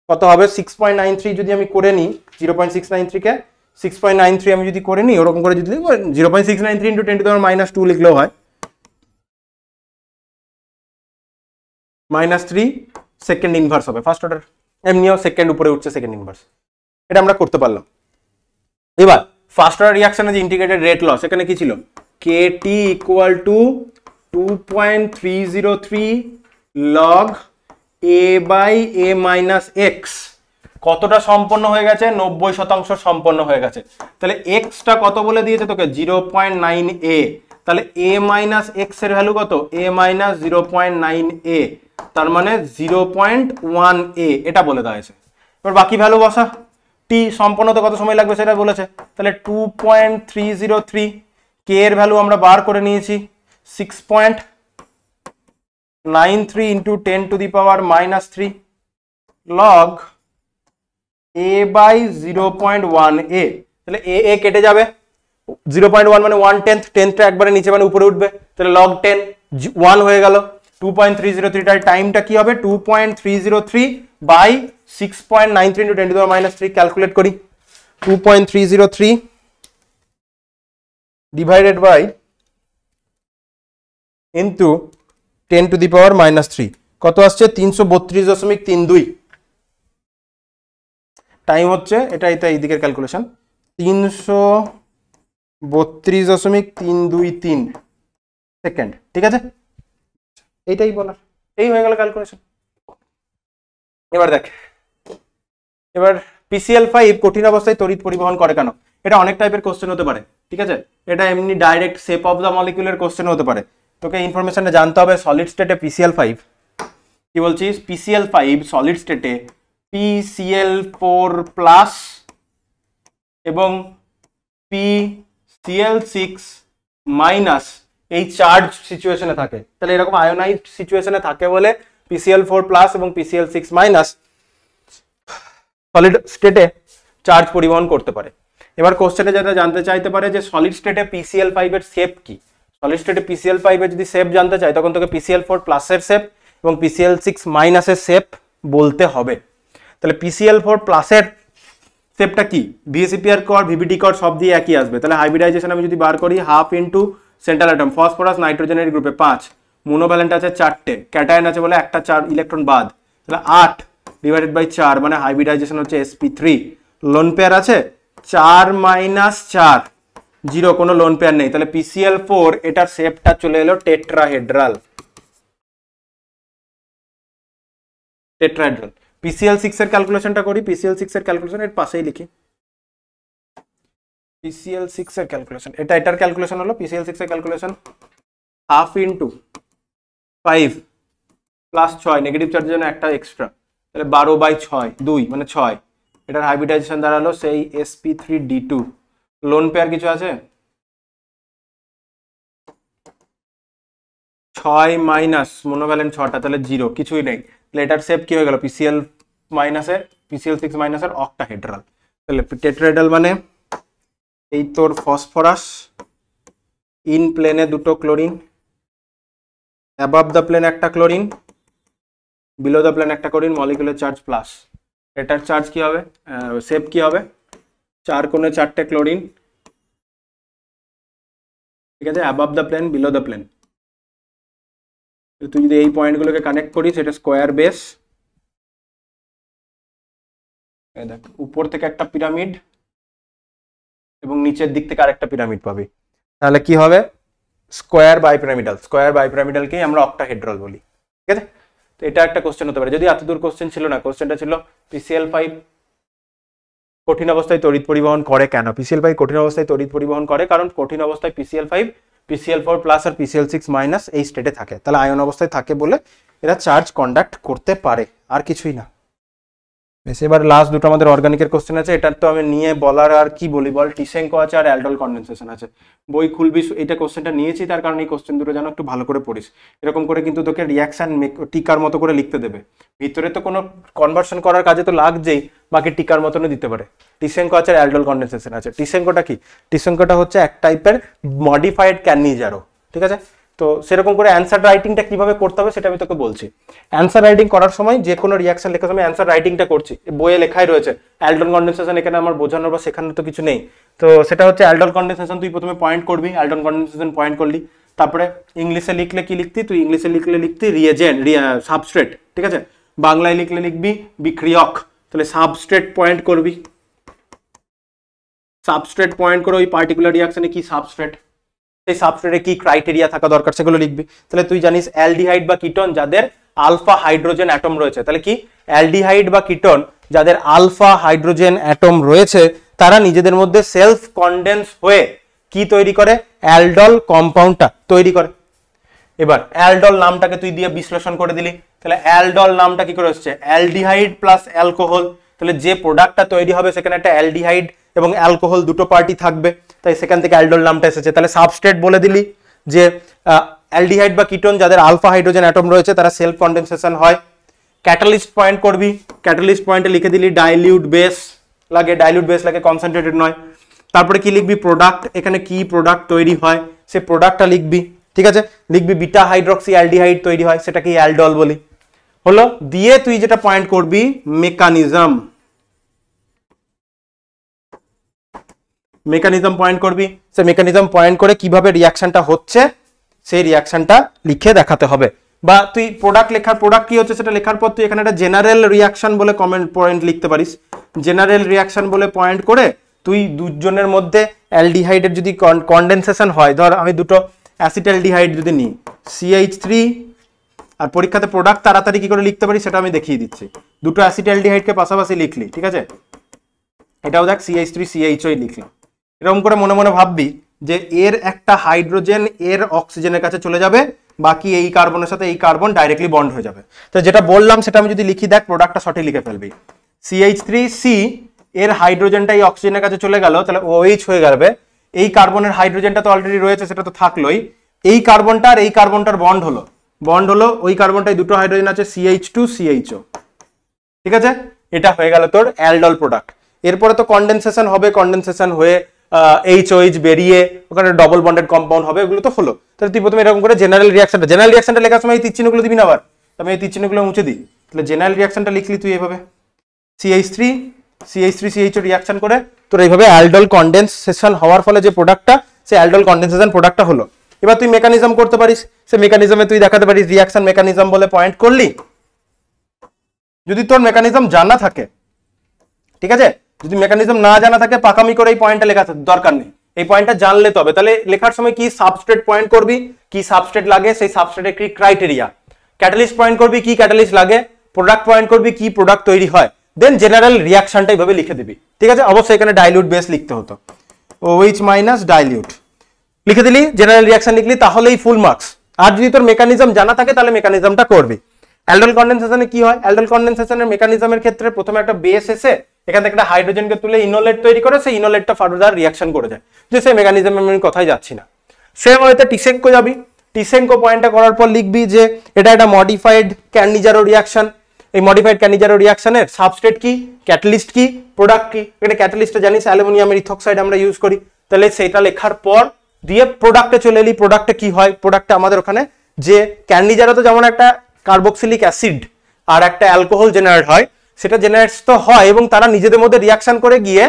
কত হবে 6.93 যদি আমি করে নিই, 0.693 কে 6.93 আমি যদি করে নিই ওরকম করে যদি 0.693 ইন্টু 10⁻2 লিখলেও হয়, -3 সেকেন্ড ইনভার্স হবে ফার্স্ট অর্ডার, এমনিও সেকেন্ড উপরে উঠছে সেকেন্ড ইনভার্স, এটা আমরা করতে পারলাম। এবার ফার্স্ট অর্ডার রিয়াকশনে যে ইন্টিগ্রেটেড রেট লস এখানে কি ছিল, KT = 2.303 log A/A - x, কতটা সম্পন্ন হয়ে গেছে 90% সম্পন্ন হয়ে গেছে, তাহলে x টা কত বলে দিয়েছে তোকে 0.9a, তাহলে a - x এর ভ্যালু কত a - 0.9a, তার মানে 0.1a এটা বলে দিয়েছে। এবার বাকি ভ্যালু বসা, t সম্পন্ন হতে কত সময় লাগবে সেটা বলেছে, তাহলে 2.303, k এর ভ্যালু আমরা বার করে নিয়েছি 6.93 ইন্টু 10⁻³ log a/0.1a, তাহলে a কেটে যাবে, 0.1 মানে 1/10, 10টা একবারে নিচে মানে উপরে উঠবে, তাহলে log 10 1 হয়ে গেল, 2.303 টার টাইমটা কি হবে 2.303 বাই 6.93 ইন্টু 10⁻³ ক্যালকুলেট করি, 2.303 ডিভাইডেড বাই ইন্টু 10⁻³ কত আসছে 332.32, টাইম হচ্ছে এটা এইদিকের ক্যালকুলেশন 332.323 সেকেন্ড। ঠিক আছে, এইটাই বলার, এই হয়ে গেল ক্যালকুলেশন। এবার দেখ, এবার PCl5 কঠিন অবস্থায় তড়িৎ পরিবহন করে কেন? এটা অনেক টাইপের কোশ্চেন হতে পারে। ঠিক আছে, এটা এমনি ডাইরেক্ট শেপ অফ দ্য মলিকিউলের কোশ্চেন হতে পারে। তোকে ইনফরমেশনটা জানতে হবে সলিড স্টেটে PCl5 কি বলছিস, PCl5 সলিড স্টেটে PCl4 প্লাস এবং PCl6 মাইনাস এই চার্জ সিচুয়েশনে থাকে। তাহলে এরকম আয়োনাইজড সিচুয়েশনে থাকে বলে PCl4 প্লাস এবং PCl6 মাইনাস সলিড স্টেটে চার্জ পরিবহন করতে পারে। এবার কোশ্চেনে যেটা জানতে চাইতে পারে যে সলিড স্টেটে PCl5 এর শেপ কি। সলিড স্টেটে PCl5 এর যদি শেপ জানতে চাই তখন তোকে PCl4 প্লাসের শেপ এবং PCl6 মাইনাসের শেপ বলতে হবে। তাহলে PCl4 প্লাসের শেপটা কি, VSEPR কর VBD কর সব দিয়ে একই আসবে। তাহলে হাইব্রিডাইজেশন আমি যদি বার করি, half into central atom, phosphorus নাইট্রোজেনের গ্রুপে 5, মোনোভ্যালেন্ট আছে 4টে, ক্যাটায়ন আছে বলে একটা 4 ইলেকট্রন বাদ, তাহলে 8 ডিভাইডেড বাই 4 মানে হাইব্রিডাইজেশন হচ্ছে sp3। লোন পেয়ার আছে 4 মাইনাস 4 0, কোনো লোন পেয়ার নেই। তাহলে PCl4 এটার শেপটা চলে এলো টেট্রাহেড্রাল। টেট্রাহেড্রাল। PCl6 এর ক্যালকুলেশনটা করি, PCl6 এর ক্যালকুলেশন এর পাশেই লিখি। PCl6 এর ক্যালকুলেশন এটা, এটার ক্যালকুলেশন হলো PCl6 এর calculation half into 5 plus 6, negative চার্জের জন্য একটা এক্সট্রা, তাহলে 12/6 2 মানে 6। এটার হাইব্রিডাইজেশন দাঁড়ালো সেই sp3d2। লোন পেয়ার কিছু আছে, 6 মাইনাস মোনোভ্যালেন্ট 6টা, তাহলে 0, কিছুই নেই। তাহলে এটার শেপ কি হয়ে গেল, PCl6 মাইনাসের অক্টাহেড্রাল। তাহলে টেট্রাহেড্রাল মানে এই তোর ফসফরাস, ইন প্লেনে দুটো ক্লোরিন, অ্যাবাভ দ্য প্লেন একটা ক্লোরিন, বিলো দ্য প্লেন একটা ক্লোরিন, মলিকুলার চার্জ প্লাস। এটার চার্জ কি হবে, শেপ কি হবে, 4 কোণে 4টে ক্লোরিন। ঠিক আছে, above the plane below the plane. তুই যদি এই পয়েন্টগুলোকে কানেক্ট করিস, এটা স্কোয়ার বেস, দেখ উপর থেকে একটা পিরামিড এবং নিচের দিক থেকে আরেকটা পিরামিড পাবি। তাহলে কি হবে, স্কোয়ার বাইপিরামিডাল। স্কোয়ার বাইপিরামিডালকেই আমরা অক্টাহেড্রাল বলি। ঠিক আছে, তো এটা একটা কোশ্চেন হতে পারে। যদি এতদূর কোশ্চেন ছিল না, কোশ্চেনটা ছিল PCl5 কঠিন অবস্থায় তড়িৎ পরিবহন করে কেন। PCl5 কঠিন অবস্থায় তড়িৎ পরিবহন করে কারণ কঠিন অবস্থায় PCl5 PCl4 প্লাস আর PCl6 মাইনাস এই স্টেটে থাকে, তাহলে আয়ন অবস্থায় থাকে বলে এরা চার্জ কন্ডাক্ট করতে পারে, আর কিছুই না। বেশ, এবার লাস্ট দুটো আমাদের অর্গানিকের কোশ্চেন আছে। এটা তো আমি নিয়ে বলার আর কি বলি বল, টিসেঙ্কো আছে আর অ্যালডল কন্ডেনসেশন আছে। বই খুলবি, এটা কোশ্চেনটা নিয়েছি তার কারণ এই কোশ্চেন দুটো যেন একটু ভালো করে পড়িস। এরকম করে কিন্তু তোকে রিয়াকশন টিকার মতো করে লিখতে দেবে, ভিতরে তো কোনো কনভার্সন করার কাজে তো লাগছেই, বাকি টিকার মতনও দিতে পারে। টিসেঙ্কো আছে আর অ্যালডল কন্ডেনসেশন আছে। টিসেঙ্কোটা কি, টিসেঙ্কোটা হচ্ছে এক টাইপের মডিফাইড ক্যানিজারো। ঠিক আছে, তো সেরকম করে অ্যান্সার রাইটিংটা কিভাবে করতে হবে সেটা আমি তোকে বলছি। অ্যান্সার রাইটিং করার সময় যে কোনো রিয়াকশন লেখার সময় অ্যান্সার রাইটিংটা করছি, বইয়ে লেখাই রয়েছে অ্যালডল কন্ডেনসেশন, এখানে আমার বোঝানোর বা শেখানোর তো কিছু নেই। তো সেটা হচ্ছে অ্যালডল কন্ডেনসেশন, তুই প্রথমে পয়েন্ট করবি, অ্যালডল কন্ডেনসেশন পয়েন্ট করলি, তারপরে ইংলিশে লিখলে কি লিখতি, তুই ইংলিশে লিখতি রিয়েজেন্ট, সাবস্ট্রেট। ঠিক আছে, বাংলায় লিখবি বিক্রিয়ক, তাহলে সাবস্ট্রেট পয়েন্ট করবি, সাবস্ট্রেট পয়েন্ট করে ওই পার্টিকুলার রিয়াকশনে কি সাবস্ট্রেট, সেই সাবস্ট্রেটে কি ক্রাইটেরিয়া থাকা দরকার সেগুলো লিখবি। তাহলে তুই জানিস অ্যালডিহাইড বা কিটোন যাদের আলফা হাইড্রোজেন অ্যাটম রয়েছে, তাহলে কি অ্যালডিহাইড বা কিটোন যাদের আলফা হাইড্রোজেন অ্যাটম রয়েছে তারা নিজেদের মধ্যে সেলফ কন্ডেন্স হয়ে কি তৈরি করে, অ্যালডল কম্পাউন্ডটা তৈরি করে। এবার অ্যালডল নামটাকে তুই দিয়ে বিশ্লেষণ করে দিলি, তাহলে অ্যালডল নামটা কি করে হচ্ছে, অ্যালডিহাইড প্লাস অ্যালকোহল। তাহলে যে প্রোডাক্টটা তৈরি হবে সেখানে একটা অ্যালডিহাইড এবং অ্যালকোহল দুটো পার্টি থাকবে, তাই সেখান থেকে অ্যালডল নামটা এসেছে। তাহলে সাবস্ট্রেট বলে দিলি যে অ্যালডিহাইড বা কিটোন যাদের আলফা হাইড্রোজেন অ্যাটম রয়েছে তারা সেলফ কন্ডেনসেশন হয়। ক্যাটালিস্ট পয়েন্ট করবি, ক্যাটালিস্ট পয়েন্টে লিখে দিলি ডাইলিউট বেস লাগে, ডাইলিউট বেস লাগে, কনসেন্ট্রেটেড নয়। তারপরে কি লিখবি, প্রোডাক্ট, এখানে কি প্রোডাক্ট তৈরি হয় সে প্রোডাক্টটা লিখবি। ঠিক আছে, লিখবি বিটা হাইড্রক্সি অ্যালডিহাইড তৈরি হয়, সেটাকে অ্যালডল বলি। হলো, দিয়ে তুই যেটা পয়েন্ট করবি মেকানিজম, মেকানিজম পয়েন্ট করবি। সে মেকানিজম পয়েন্ট করে কিভাবে রিয়াকশনটা হচ্ছে সেই রিয়াকশনটা লিখে দেখাতে হবে। বা তুই প্রোডাক্ট লেখার, প্রোডাক্ট কি হচ্ছে সেটা লেখার পর তুই এখানে একটা জেনারেল রিয়াকশন বলে কমেন্ট পয়েন্ট লিখতে পারিস। জেনারেল রিয়াকশন বলে পয়েন্ট করে তুই দুজনের মধ্যে অ্যালডিহাইডের যদি কন্ডেনসেশন হয়, ধর আমি দুটো অ্যাসিটালডিহাইড যদি নিই CH3, আর পরীক্ষাতে প্রোডাক্ট তাড়াতাড়ি কি করে লিখতে পারি সেটা আমি দেখিয়ে দিচ্ছি। দুটো অ্যাসিটালডিহাইডকে পাশাপাশি লিখলি, ঠিক আছে, এটাও দেখ CH3 CHO লিখলি, এরকম করে মনে মনে ভাববি যে এর একটা হাইড্রোজেন এর অক্সিজেনের কাছে চলে যাবে, বাকি এই কার্বনের সাথে এই কার্বন ডাইরেক্টলি বন্ড হয়ে যাবে। তো যেটা বললাম সেটা আমি যদি লিখি, দেখ প্রোডাক্টটা সঠিক লিখে ফেলবি। CH3C এর হাইড্রোজেনটা এই অক্সিজেনের কাছে চলে গেল, তাহলে OH হয়ে যাবে। এই কার্বনের হাইড্রোজেনটা তো অলরেডি রয়েছে, সেটা তো থাকলোই। এই কার্বনটা আর এই কার্বনটার বন্ড হলো, ওই কার্বনটায় দুটো হাইড্রোজেন আছে CH2 CHO, ঠিক আছে, এটা হয়ে গেল তোর অ্যালডল প্রোডাক্ট। এরপরে তো কন্ডেনসেশন হবে, কন্ডেনসেশন হয়ে HOH বেরিয়ে ওখানে ডবল বন্ডেড কম্পাউন্ড হবে, এগুলো তো হলো। তাহলে তুই প্রথমে এরকম করে জেনারেল রিয়াকশনটা লেখার সময় এই তীর চিহ্নগুলো দিবি না, আবার আমি এই তীর চিহ্নগুলো মুছে দিই। তাহলে জেনারেল রিয়াকশনটা লিখলি তুই এইভাবে, CH3 CHO রিয়াকশন করে তোর এইভাবে অ্যালডল কন্ডেনসেশন হওয়ার ফলে যে প্রোডাক্টটা, সেই অ্যালডল কন্ডেনসেশন প্রোডাক্টটা হলো। এবার তুই মেকানিজম করতে পারিস, সে মেকানিজমে তুই দেখাতে পারিস রিয়াকশন মেকানিজম বলে পয়েন্ট করলি। যদি তোর মেকানিজম জানা থাকে, ঠিক আছে, যদি মেকানিজম না জানা থাকে পাকামি করে এই পয়েন্টটা লেখা দরকার নেই, এই পয়েন্টটা জানলে তবে। তাহলে লেখার সময় কি সাবস্ট্রেট পয়েন্ট করবি, কি সাবস্ট্রেট লাগে, সেই সাবস্ট্রেটের কি ক্রাইটেরিয়া, ক্যাটালিস্ট পয়েন্ট করবি কি ক্যাটালিস্ট লাগে, প্রোডাক্ট পয়েন্ট করবি কি প্রোডাক্ট তৈরি হয়, দেন জেনারেল রিয়াকশনটা এইভাবে লিখে দিবি, ঠিক আছে। অবশ্যই এখানে ডাইলিউট বেস লিখতে হতো, OH মাইনাস ডাইলিউট লিখে দিলি, জেনারেল রিয়াকশন লিখলি, তাহলেই ফুল মার্কস। আর যদি তোর মেকানিজম জানা থাকে তাহলে মেকানিজমটা করবি। অ্যালডল কন্ডেনসেশনে কি হয়, অ্যালডল কন্ডেনসেশনের মেকানিজমের ক্ষেত্রে প্রথমে একটা বেস এসে এখান থেকে একটা হাইড্রোজেনকে তুলে ইনোলেট তৈরি করে, সেই ইনোলেটটা ফার্দার রিয়াকশন করে যায়, যে সেই মেকানিজমে আমি কথাই যাচ্ছি না। সেম হয়তো টিসেঙ্কো যাবি, টিসেঙ্কো পয়েন্টটা করার পর লিখবি যে এটা একটা মডিফাইড ক্যানিজারো রিয়াকশন। এই মডিফাইড ক্যানিজারো রিয়াকশনের সাবস্ট্রেট কি, ক্যাটালিস্ট কি, প্রোডাক্ট কি। এটা ক্যাটালিস্টটা জানিস অ্যালুমিনিয়ামের ইথক্সাইড আমরা ইউজ করি, তাহলে সেটা লেখার পর দিয়ে প্রোডাক্টে চলে এলি। প্রোডাক্টে কি হয়, প্রোডাক্টে আমাদের ওখানে যে ক্যান্ডিজারোতে যেমন একটা কার্বক্সিলিক অ্যাসিড আর একটা অ্যালকোহল জেনারেট হয়, সেটা জেনারেট তো হয় এবং তারা নিজেদের মধ্যে রিয়াকশন করে গিয়ে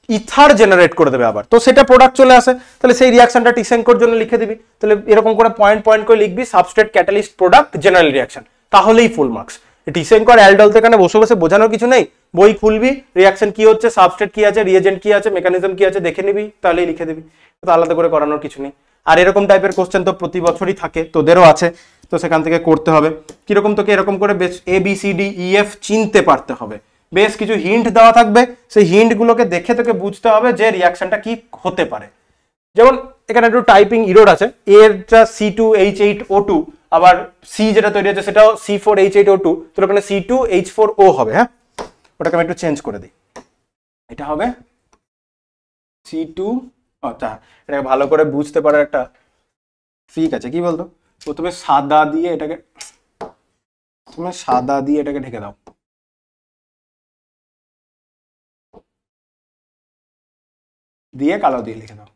ইথার জেনারেট করে দেবে আবার, তো সেটা প্রোডাক্ট চলে আসে। তাহলে সেই রিয়াকশনটা টিসেঙ্কোর জন্য লিখে দিবি। তাহলে এরকম করে পয়েন্ট পয়েন্ট করে লিখবি substrate, catalyst, product, general reaction, তাহলেই ফুল মার্কস। টিসেঙ্কো আর অ্যালডল তো এখানে বসে বসে বোঝানোর কিছু নেই, বই খুলবি, রিয়াকশন কি হচ্ছে, সাবস্ট্রেট কি আছে, রিয়েজেন্ট কি আছে, মেকানিজম কি আছে দেখে নিবি, তাহলেই লিখে দিবি, তো আলাদা করে করানোর কিছু নেই। আর এরকম টাইপের কোশ্চেন তো প্রতি বছরই থাকে, তোদেরও আছে, তো সেখান থেকে করতে হবে। কিরকম তোকে এরকম করে বেশ ABCDEF চিনতে পারতে হবে, বেশ কিছু হিন্ট দেওয়া থাকবে, সেই হিন্টগুলোকে দেখে তোকে বুঝতে হবে যে রিয়াকশনটা কি হতে পারে। যেমন এখানে একটু টাইপিং ইরোর আছে, এরটা C2H8O2, আবার সি যেটা তৈরি হচ্ছে সেটাও C4H8O2, তো ওখানে C2H4O হবে। হ্যাঁ, ওটাকে আমি একটু চেঞ্জ করে দিই, এটা হবে C2। আচ্ছা, এটাকে ভালো করে বুঝতে পারার একটা ট্রিক আছে, কি বলতো, প্রথমে সাদা দিয়ে এটাকে ঢেকে দাও, দিয়ে কালো দিয়ে লিখে দাও।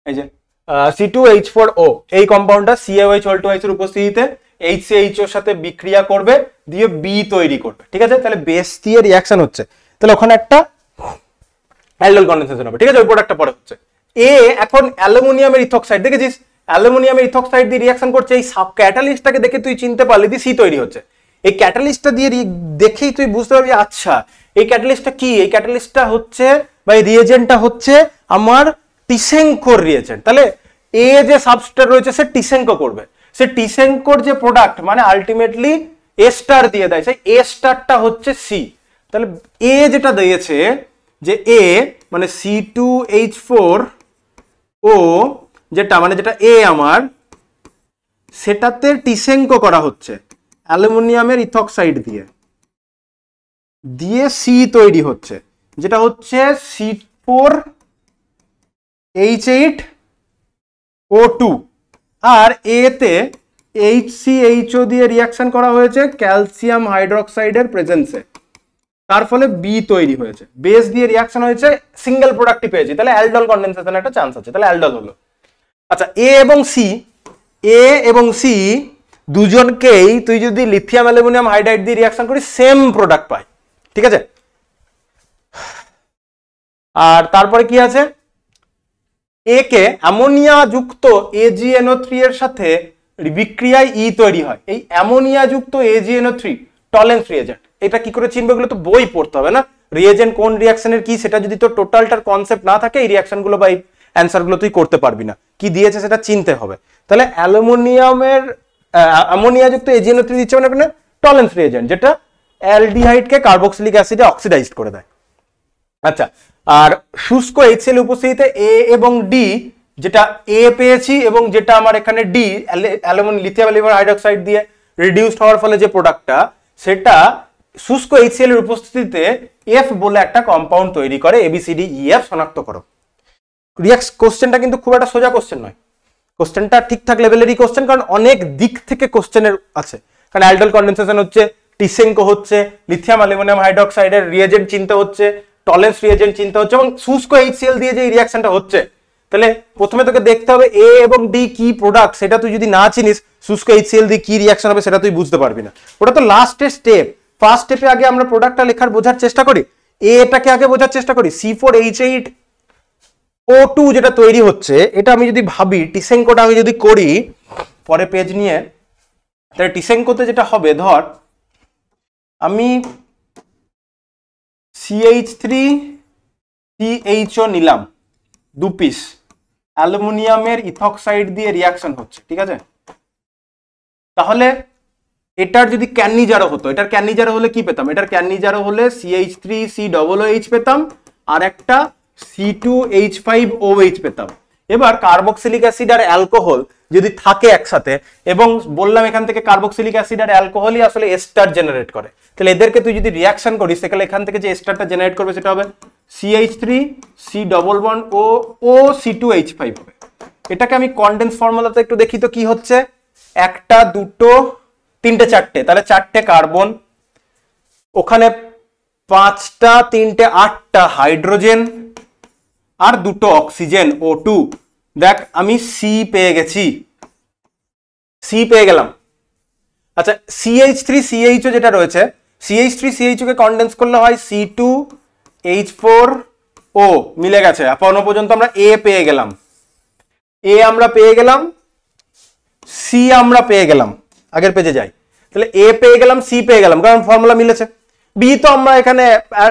এই যে C2H4O এই কম্পাউন্ডটা CaOH এর উপস্থিতিতে HCH এর সাথে বিক্রিয়া করবে, দিয়ে B তৈরি করবে, ঠিক আছে। তাহলে বেস দিয়ে রিয়াকশন হচ্ছে, তাহলে ওখানে একটা অ্যালডল কন্ডেনসেশন হবে, ঠিক আছে। ওই প্রোডাক্টটা পরে হচ্ছে এখন অ্যালুমিনিয়ামের ইথক্সাইড, দেখেছিস অ্যালুমিনিয়ামের ইথক্সাইড দিয়ে রিয়াকশন করছে, এই সাব ক্যাটালিস্টটাকে দেখে তুই চিনতে পারলি যে সি তৈরি হচ্ছে। এই ক্যাটালিস্টটা দিয়ে দেখেই তুই বুঝতে পারবি, আচ্ছা এই ক্যাটালিস্টটা কি, এই ক্যাটালিস্টটা হচ্ছে বা এই রিয়েজেন্টটা হচ্ছে আমার টিসেঙ্কোর রিয়েজেন্ট। তাহলে এ যে সাবস্ট্রেট রয়েছে সে টিসেঙ্কো করবে, সে টিসেঙ্কোর যে প্রোডাক্ট মানে আলটিমেটলি এ স্টার দিয়ে দেয়, সেই এ স্টারটা হচ্ছে সি। তাহলে এ যেটা দিয়েছে যে এ মানে C2H4O যেটা মানে যেটা এ আমার, সেটাতে টিসেঙ্কো করা হচ্ছে অ্যালুমিনিয়ামের ইথক্সাইড দিয়ে সি তৈরি হচ্ছে, যেটা হচ্ছে C4H8O2, আর এতে HCHO দিয়ে রিয়াকশন করা হয়েছে ক্যালসিয়াম হাইড্রোক্সাইডের প্রেজেন্সে, তার ফলে বি তৈরি হয়েছে, বেস দিয়ে রিয়াকশন হয়েছে, সিঙ্গেল প্রোডাক্টই পেয়েছি, তাহলে অ্যালডল কন্ডেনসেশনের একটা চান্স আছে, তাহলে অ্যালডল হলো। আচ্ছা, এ এবং সি দুজনকেই তুই যদি লিথিয়াম অ্যালুমিনিয়াম হাইড্রাইড দিয়ে রিয়াকশন করিস সেম প্রোডাক্ট পাই, ঠিক আছে। আর তারপরে কি আছে, এ কে অ্যামোনিয়া যুক্ত AgNO3 এর সাথে বিক্রিয়ায় ই তৈরি হয়। এই অ্যামোনিয়া যুক্ত AgNO3 টলেন্স রিয়েজেন্ট, এটা কি করে চিনবে, এগুলো তো বই পড়তে হবে না, রিয়েজেন্ট কোন রিয়াকশনের কি সেটা যদি তোর টোটালটার কনসেপ্ট না থাকে এই রিয়াকশনগুলো বা এই অ্যান্সারগুলো তুই করতে পারবি না। কি দিয়েছে সেটা চিনতে হবে। তাহলে অ্যালুমিনিয়ামের অ্যামোনিয়াযুক্ত AgNO3 দিচ্ছে মানে এখানে টলেন্স রিয়েজেন্ট, যেটা অ্যালডিহাইডকে কার্বক্সিলিক অ্যাসিডে অক্সিডাইজড করে দেয়। আচ্ছা, আর শুষ্ক HCl উপস্থিতিতে A এবং D, যেটা A পেয়েছি এবং যেটা আমার এখানে D লিথিয়াম অ্যালুমিনিয়াম হাইড্রোক্সাইড দিয়ে রিডিউসড হওয়ার ফলে যে প্রোডাক্টটা, সেটা শুষ্ক HCl এর উপস্থিতিতে F বলে একটা কম্পাউন্ড তৈরি করে। ABCDEF শনাক্ত করো। কোশ্চেনটা কিন্তু খুব একটা সোজা কোশ্চেন নয়, কোশ্চেনটা ঠিকঠাক লেভেলেরই কোশ্চেন, কারণ অনেক দিক থেকে কোশ্চেনের আছে। কারণ অ্যালডাল কনডেনসেশন হচ্ছে, টিসেঙ্কো হচ্ছে, লিথিয়াম অ্যালুমিনিয়াম হাইড্রোক্সাইডের রিয়েজেন্ট চিনতে হচ্ছে, টলেন্স রিয়েজেন্ট চিনতে হচ্ছে, এবং শুষ্ক HCl দিয়ে যে রিয়াকশনটা হচ্ছে, তাহলে প্রথমে তোকে দেখতে হবে A এবং D কি প্রোডাক্ট, সেটা তুই যদি না চিনিস শুষ্ক HCl দিয়ে কি রিয়াকশন হবে সেটা তুই বুঝতে পারবি না। ওটা তো লাস্টের স্টেপ। ফার্স্ট স্টেপে আগে আমরা প্রোডাক্টটা লেখার বোঝার চেষ্টা করি, এটাকে আগে বোঝার চেষ্টা করি। C4H8O2 যেটা তৈরি হচ্ছে, এটা আমি যদি ভাবি টিসেঙ্কোটা আমি যদি করি পরে পেজ নিয়ে, তাহলে টিসেঙ্কোতে যেটা হবে, ধর আমি CH3CHO নিলাম 2 পিস, অ্যালুমিনিয়ামের ইথক্সাইড দিয়ে রিয়াকশন হচ্ছে, ঠিক আছে। তাহলে এটার যদি ক্যানিজারো হতো, এটার ক্যানিজারো হলে কি পেতাম? এটার ক্যানিজারো হলে CH3COOH পেতাম আর একটা C2H5OH পেতাম। এবার কার্বক্সিলিক অ্যাসিড আর অ্যালকোহল যদি থাকে একসাথে, এবং বললাম এখান থেকে কার্বক্সিলিক অ্যাসিড আর অ্যালকোহলই আসলে এস্টার জেনারেট করে, তাহলে এদেরকে তুই যদি রিয়াকশন করিস তাহলে এখান থেকে যে এস্টারটা জেনারেট করবে সেটা হবে CH3C++O2H5 হবে। এটাকে আমি কনডেন্স ফর্মুলাতে একটু দেখি তো কি হচ্ছে। একটা, দুটো, তিনটে, চারটে, তাহলে চারটে কার্বন, ওখানে পাঁচটা, তিনটে, আটটা হাইড্রোজেন আর দুটো অক্সিজেন O2। দেখ আমি সি পেয়ে গেছি, সি পেয়ে গেলাম। আচ্ছা, CH3CHO যেটা রয়েছে, CH3CHO কে কনডেন্স করলে হয় C2H4O, মিলে গেছে। এখনো পর্যন্ত আমরা A পেয়ে গেলাম, A আমরা পেয়ে গেলাম, C আমরা পেয়ে গেলাম। আগের পেজে যাই, তাহলে A পেয়ে গেলাম, C পেয়ে গেলাম, কারণ ফর্মুলা মিলেছে। B তো আমরা এখানে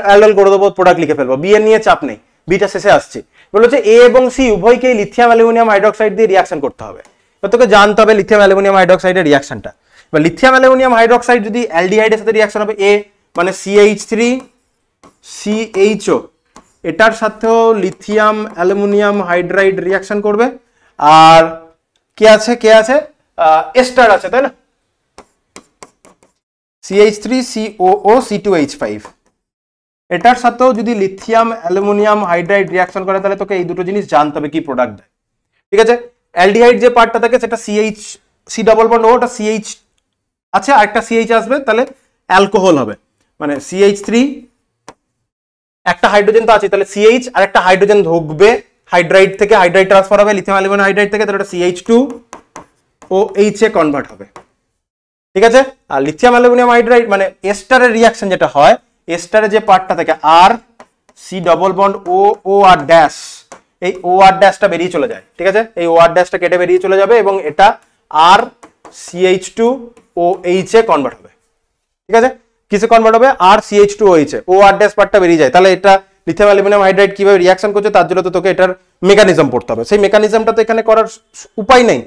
অ্যালডল করে দেবো, প্রোডাক্ট লিখে ফেলবো, B এর নিয়ে চাপ নেই, বিটা শেষে আসছে। বলেছে A এবং C উভয়কেই লিথিয়াম অ্যালুমিনিয়াম হাইড্রোক্সাইড দিয়ে রিয়াকশন করতে হবে। এবার তোকে জানতে হবে লিথিয়াম অ্যালুমিনিয়াম হাইড্রোক্সাইডের রিয়াকশনটা। এবার লিথিয়াম অ্যালুমিনিয়াম হাইড্রোক্সাইড যদি অ্যালডিহাইডের সাথে রিয়াকশন হবে A, মানে CH3CHO, এটার সাথেও লিথিয়াম অ্যালুমিনিয়াম হাইড্রাইড রিয়াকশন করবে। আর কে আছে, কে আছে, এস্টার আছে, তাই না, CH3COO(C2H5), এটার সাথেও যদি লিথিয়াম অ্যালুমিনিয়াম হাইড্রাইড রিয়াকশন করে তাহলে তোকে এই দুটো জিনিস জানতে হবে কি প্রোডাক্ট দেয়, ঠিক আছে। অ্যালডিহাইড যে পার্টটা থাকে সেটা CH, ওটা CH আছে, আর একটা CH আসবে, তাহলে অ্যালকোহল হবে, মানে CH3, একটা হাইড্রোজেন তো আছে, তাহলে CH আর একটা হাইড্রোজেন ঢুকবে হাইড্রাইড থেকে, হাইড্রাইড ট্রান্সফার হবে লিথিয়াম অ্যালুমিনিয়াম হাইড্রাইড থেকে, তাহলে ওটা CH2OH এ কনভার্ট হবে, ঠিক আছে। আর লিথিয়াম অ্যালুমিনিয়াম হাইড্রাইড মানে এস্টারের রিয়াকশন যেটা হয়, এস্টারে যে পার্টটা থাকে আর C++O আর ড্যাশ, এই ও আর ড্যাশটা বেরিয়ে চলে যায়, ঠিক আছে। এই ও আর ড্যাশটা কেটে বেরিয়ে চলে যাবে এবং এটা আর CH2OH এ কনভার্ট হবে, ঠিক আছে। কিসে কনভার্ট হবে? আর CH2OH এ, ও আর ড্যাশ পার্টটা বেরিয়ে যায়। তাহলে এটা লিথিয়াম অ্যালুমিনিয়াম হাইড্রাইড কিভাবে রিয়াকশন করছে তার জন্য তো তোকে এটার মেকানিজম পড়তে হবে, সেই মেকানিজমটা তো এখানে করার উপায় নেই।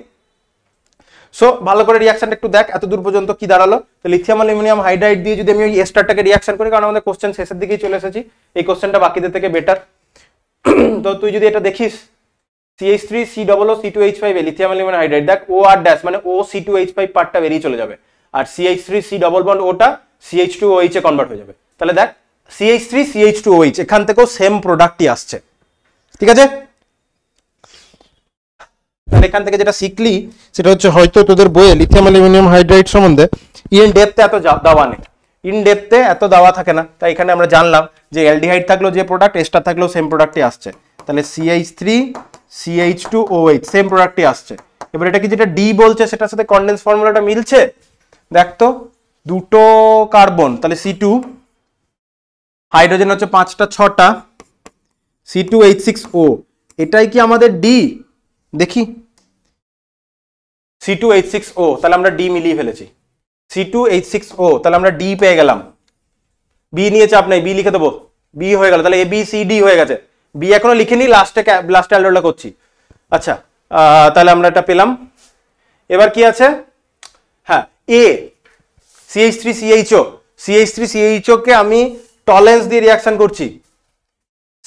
সো ভালো করে রিয়াকশনটা একটু দেখ, এত দূর পর্যন্ত কি দাঁড়ালো। তো লিথিয়াম অ্যালুমিনিয়াম হাইড্রাইড দিয়ে যদি আমি ওই এস্টারটাকে রিয়াকশন করি, কারণ আমাদের কোশ্চেন শেষের দিকেই চলে এসেছি, এই কোশ্চেনটা বাকিদের থেকে বেটার। তো তুই যদি এটা দেখিস CH3COO(C2H5) লিথিয়াম অ্যালুমিনিয়াম হাইড্রাইড, দেখ ও আর ড্যাশ মানে OC2H5 পার্টটা বেরিয়ে চলে যাবে, আর CH3C++ওটা CH2OH এ কনভার্ট হয়ে যাবে। তাহলে দেখ CH3CH2OH এখান থেকেও সেম প্রোডাক্টই আসছে, ঠিক আছে। তাহলে এখান থেকে যেটা শিখলি সেটা হচ্ছে, হয়তো তোদের বইয়ে লিথিয়াম অ্যালুমিনিয়াম হাইড্রাইড সম্বন্ধে ইন ডেপথে এত দেওয়া নেই, ইন ডেপথে এত দেওয়া থাকে না, তাই এখানে আমরা জানলাম যে অ্যালডিহাইড থাকলেও যে প্রোডাক্ট, এস্টার থাকলেও সেম প্রোডাক্টই আসছে। তাহলে CH3CH2OH সেম প্রোডাক্টই আসছে। এবার এটা কি যেটা ডি বলছে সেটার সাথে কনডেন্স ফর্মুলাটা মিলছে? দেখ তো, দুটো কার্বন, তাহলে C2, হাইড্রোজেন হচ্ছে 5টা 6টা, C2H6O, এটাই কি আমাদের ডি? দেখি C2H6O, তাহলে আমরা ডি মিলিয়ে ফেলেছি। C2H6O, তাহলে আমরা ডি পেয়ে গেলাম। বি নিয়ে চাপ নেই, বি লিখে দেবো, বি হয়ে গেল, তাহলে এ বি সি ডি হয়ে গেছে। বি এখনো লিখিনি, লাস্টে অ্যালডোলটা করছি। আচ্ছা, তাহলে আমরা এটা পেলাম। এবার কি আছে, হ্যাঁ এ CH3CHO, CH3CHO কে আমি টলেন্স দিয়ে রিয়াকশন করছি।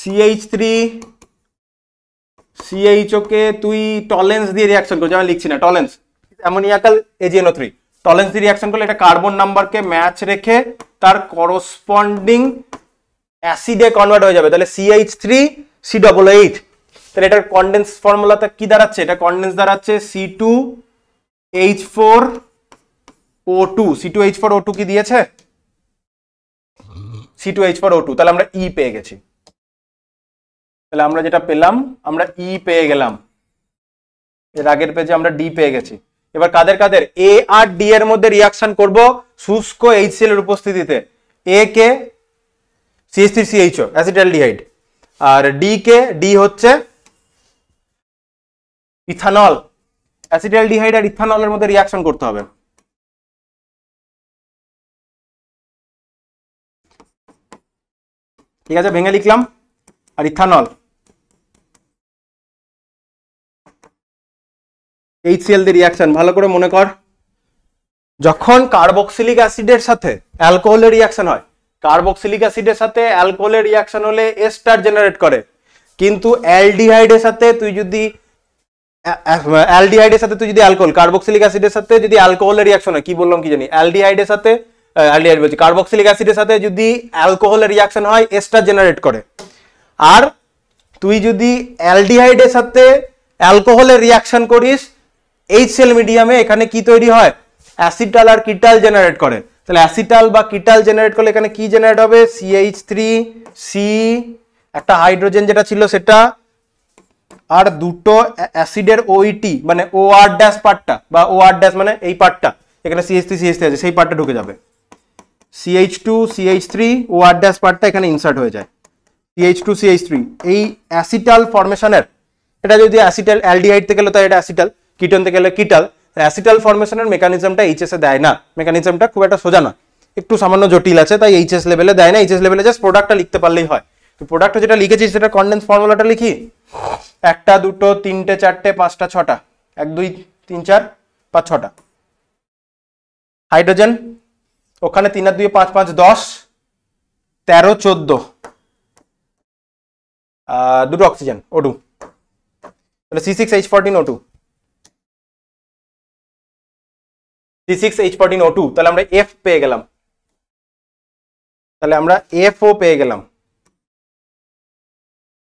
CH3CHO কে তুই টলেন্স দিয়ে রিয়াকশন করছিস, আমি লিখছি না, টলেন্স অ্যামোনিয়াকাল AgNO3 টলেন্স দিয়ে রিয়াকশন করলে এটা কার্বন নাম্বারকে ম্যাচ রেখে তার করসপন্ডিং অ্যাসিডে কনভার্ট হয়ে যাবে, তাহলে CH3C88। তাহলে এটার কনডেন্স ফর্মুলাটা কি দাঁড়াচ্ছে, এটা কনডেন্স দাঁড়াচ্ছে C2H4O2। C2H4O2 কি দিয়েছে, C2H4O2, তাহলে আমরা E পেয়ে গেছি। তাহলে আমরা যেটা পেলাম, আমরা E পেয়ে গেলাম। এর আগের পেজে আমরা D পেয়ে গেছি। এবার কাদের কাদের, A আর D এর মধ্যে রিয়াকশন করব শুষ্ক HCl এর উপস্থিতিতে। A কে CH3CHO অ্যাসিটালডিহাইড, আর D কে, D হচ্ছে ইথানল। অ্যাসিটালডিহাইড আর ইথানলের মধ্যে রিয়াকশন করতে হবে। ঠিক আছে, ভেঙে লিখলাম। আর ইথানল HCl দিয়ে রিয়াকশন, ভালো করে মনে কর, যখন কার্বক্সিলিক অ্যাসিডের সাথে অ্যালকোহলের রিয়াকশন হয়, কার্বক্সিলিক অ্যাসিডের সাথে অ্যালকোহলের রিয়াকশন হলে এস্টার জেনারেট করে, কিন্তু অ্যালডিহাইডের সাথে তুই যদি অ্যালকোহল, কার্বক্সিলিক অ্যাসিডের সাথে যদি অ্যালকোহলের রিয়াকশন হয়, কি বললাম কি জানি, অ্যালডিহাইডের সাথে অ্যালডিহাইড বলছি, কার্বক্সিলিক অ্যাসিডের সাথে যদি অ্যালকোহলের রিয়াকশন হয় এস্টার জেনারেট করে। আর তুই যদি অ্যালডিহাইডের সাথে অ্যালকোহলের রিয়াকশন করিস HCl মিডিয়ামে, এখানে কি তৈরি হয়, অ্যাসিটাল আর কিটাল জেনারেট করে। তাহলে অ্যাসিটাল বা কিটাল জেনারেট করলে এখানে কি জেনারেট হবে, CH3C, একটা হাইড্রোজেন যেটা ছিল সেটা, আর দুটো অ্যাসিডের OET মানে OR ড্যাশ পার্টটা, বা OR ড্যাশ মানে এই পার্টটা, এখানে CH3 আছে সেই পার্টটা ঢুকে যাবে, CH2CH3 OR ড্যাশ পার্টটা এখানে ইনসার্ট হয়ে যায়, CH2CH3। এই অ্যাসিটাল ফরমেশনের, এটা যদি অ্যাসিটাল অ্যালডিহাইড থেকে গেলে তো এটা অ্যাসিটাল, কিটোন থেকে গেলে কিটাল। অ্যাসিটাল ফরমেশনের মেকানিজমটা এইচএস এ দেয় না, মেকানিজমটা খুব একটা সোজা না, একটু সামান্য জটিল আছে, তাই এইচএস লেভেলে দেয় না। এইচএস লেভেলে জাস্ট প্রোডাক্টটা লিখতে পারলেই হয়। তো প্রোডাক্টটা যেটা লিখেছিস সেটা কনডেন্স ফর্মুলাটা লিখি, 1 2 3 4 5 6টা, 1 2 3 4 5 6টা হাইড্রোজেন, ওখানে 3 আর 2 5 5 10 13 14, দুটো অক্সিজেন O2, তাহলে C6H14O2, C6H14O2, তাহলে আমরা F পেয়ে গেলাম, তাহলে আমরা FO পেয়ে গেলাম।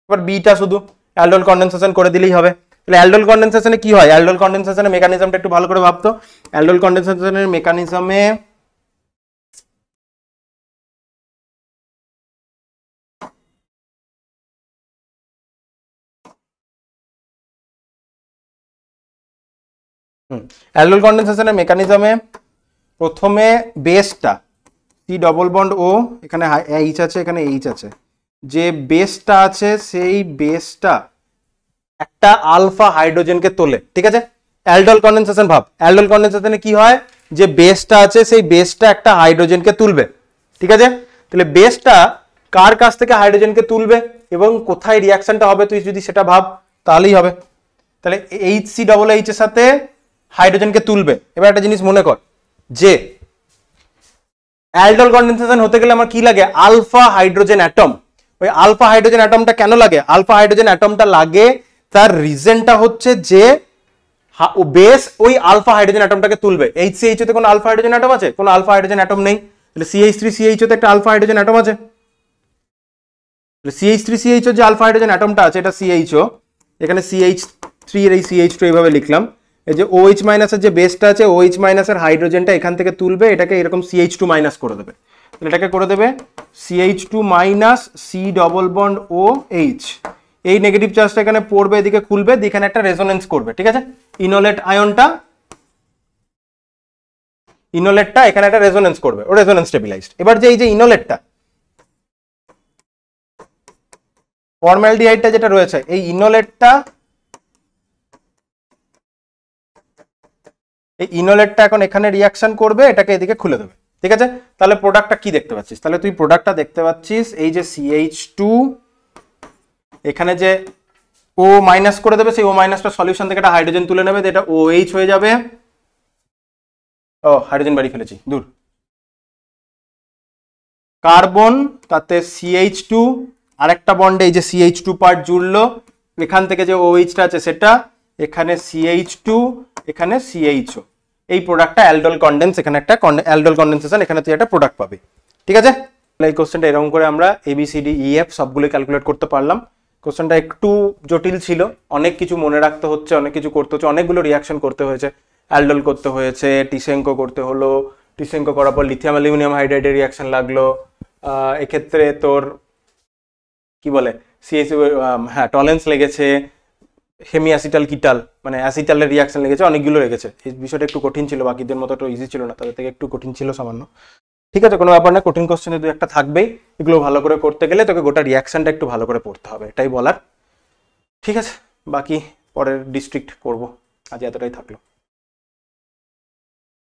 এবার বিটা শুধু অ্যালডোল কন্ডেনসেশন করে দিলেই হবে। তাহলে অ্যালডোল কন্ডেনসেশনে কি হয়, অ্যালডোল কন্ডেনসেশনের মেকানিজমটা একটু ভালো করে ভাবতো। অ্যালডোল কন্ডেনসেশনের মেকানিজমে অ্যালডোল কন্ডেনসেশনের মেকানিজমে প্রথমে বেসটা C ডবল বন্ড O, এখানে H আছে, এখানে H আছে, যে বেসটা আছে সেই বেসটা একটা আলফা হাইড্রোজেনকে তোলে। ঠিক আছে, অ্যালডোল কন্ডেনসেশন ভাব, অ্যালডোল কন্ডেনসেশনে কি হয়, যে বেসটা আছে সেই বেসটা একটা হাইড্রোজেনকে তুলবে। ঠিক আছে, তাহলে বেসটা কার কাছ থেকে হাইড্রোজেনকে তুলবে এবং কোথায় রিয়াকশনটা হবে তুই যদি সেটা ভাব তাহলেই হবে। তাহলে HCH এর সাথে হাইড্রোজেনকে তুলবে। এবার একটা জিনিস মনে কর, যে অ্যালডোল কন্ডেনসেশন হতে গেলে আমার কি লাগে, আলফা হাইড্রোজেন অ্যাটম। ওই আলফা হাইড্রোজেন অ্যাটমটা কেন লাগে, আলফা হাইড্রোজেন অ্যাটমটা লাগে তার রিজনটা হচ্ছে যে বেস ওই আলফা হাইড্রোজেন অ্যাটমটাকে তুলবে। HCH তে কোনো আলফা হাইড্রোজেন অ্যাটম আছে, কোনো আলফা হাইড্রোজেন অ্যাটম নেই। তাহলে CH3CHO তে একটা আলফা হাইড্রোজেন অ্যাটম আছে, CH3CHO যে আলফা হাইড্রোজেন অ্যাটমটা আছে এটা CHO, এখানে CH3 এর এই CH2 এইভাবে লিখলাম। এই যে OH মাইনাসের যে বেসটা আছে, OH মাইনাসের হাইড্রোজেনটা এখান থেকে তুলবে, এটাকে এরকম CH2 মাইনাস করে দেবে। এটাকে করে দেবে CH2 minus C double bond OH, এই নেগেটিভ চার্জটা এখানে পড়বে, এদিকে খুলবে, এখানে একটা রেজোনেন্স করবে। ঠিক আছে, ইনোলেট আয়নটা, ইনোলেটটা এখানে একটা রেজোনেন্স করবে, ও রেজোনেন্স স্টেবিলাইজড। এবার যে এই যে ইনোলেটটা, ফর্মালডিহাইডটা যেটা রয়েছে, এই ইনোলেটটা, এই ইনোলেটটা এখন এখানে রিয়াকশন করবে, এটাকে এদিকে খুলে দেবে। ঠিক আছে, তাহলে প্রোডাক্টটা কি দেখতে পাচ্ছিস? তাহলে তুই প্রোডাক্টটা দেখতে পাচ্ছিস এই যে CH2, এখানে যে ও মাইনাস করে দেবে, সেই ও মাইনাসটা সলিউশন থেকে একটা হাইড্রোজেন তুলে নেবে, এটা OH হয়ে যাবে। ও হাইড্রোজেন বাড়ি ফেলেছি, দূর। কার্বন, তাতে CH2, আরেকটা বন্ডে এই যে CH2 পার্ট জুড়লো, এখান থেকে যে OH-টা আছে সেটা, এখানে CH2, এখানে CHO, এই প্রোডাক্টটা অ্যালডোল কন্ডেন্স, এখানে একটা অ্যালডোল কন্ডেনসেশন, এখানে তুই একটা প্রোডাক্ট পাবি। ঠিক আছে, এই কোশ্চেনটা এরকম করে আমরা ABCDEF সবগুলো ক্যালকুলেট করতে পারলাম। কোশ্চেনটা একটু জটিল ছিল, অনেক কিছু মনে রাখতে হচ্ছে, অনেক কিছু করতে হচ্ছে, অনেকগুলো রিয়াকশন করতে হয়েছে, অ্যালডোল করতে হয়েছে, টিসেঙ্কো করতে হলো, টিসেঙ্কো করার পর লিথিয়াম অ্যালুমিনিয়াম হাইড্রাইডের রিয়াকশন লাগলো, এক্ষেত্রে তোর কি বলে হ্যাঁ টলেন্স লেগেছে, হেমি অ্যাসিটাল কিটাল মানে অ্যাসিটালের রিয়াকশন লেগেছে, অনেকগুলো লেগেছে। এই বিষয়টা একটু কঠিন ছিল, বাকিদের মতো একটু ইজি ছিল না, তাদের থেকে একটু কঠিন ছিল সামান্য। ঠিক আছে, কোনো ব্যাপার না, কঠিন কোশ্চেনে দু একটা থাকবেই, এগুলো ভালো করে করতে গেলে তোকে গোটা রিয়াকশনটা একটু ভালো করে পড়তে হবে, এটাই বলার। ঠিক আছে, বাকি পরের ডিস্ট্রিক্ট করব, আজ এতটাই থাকলো।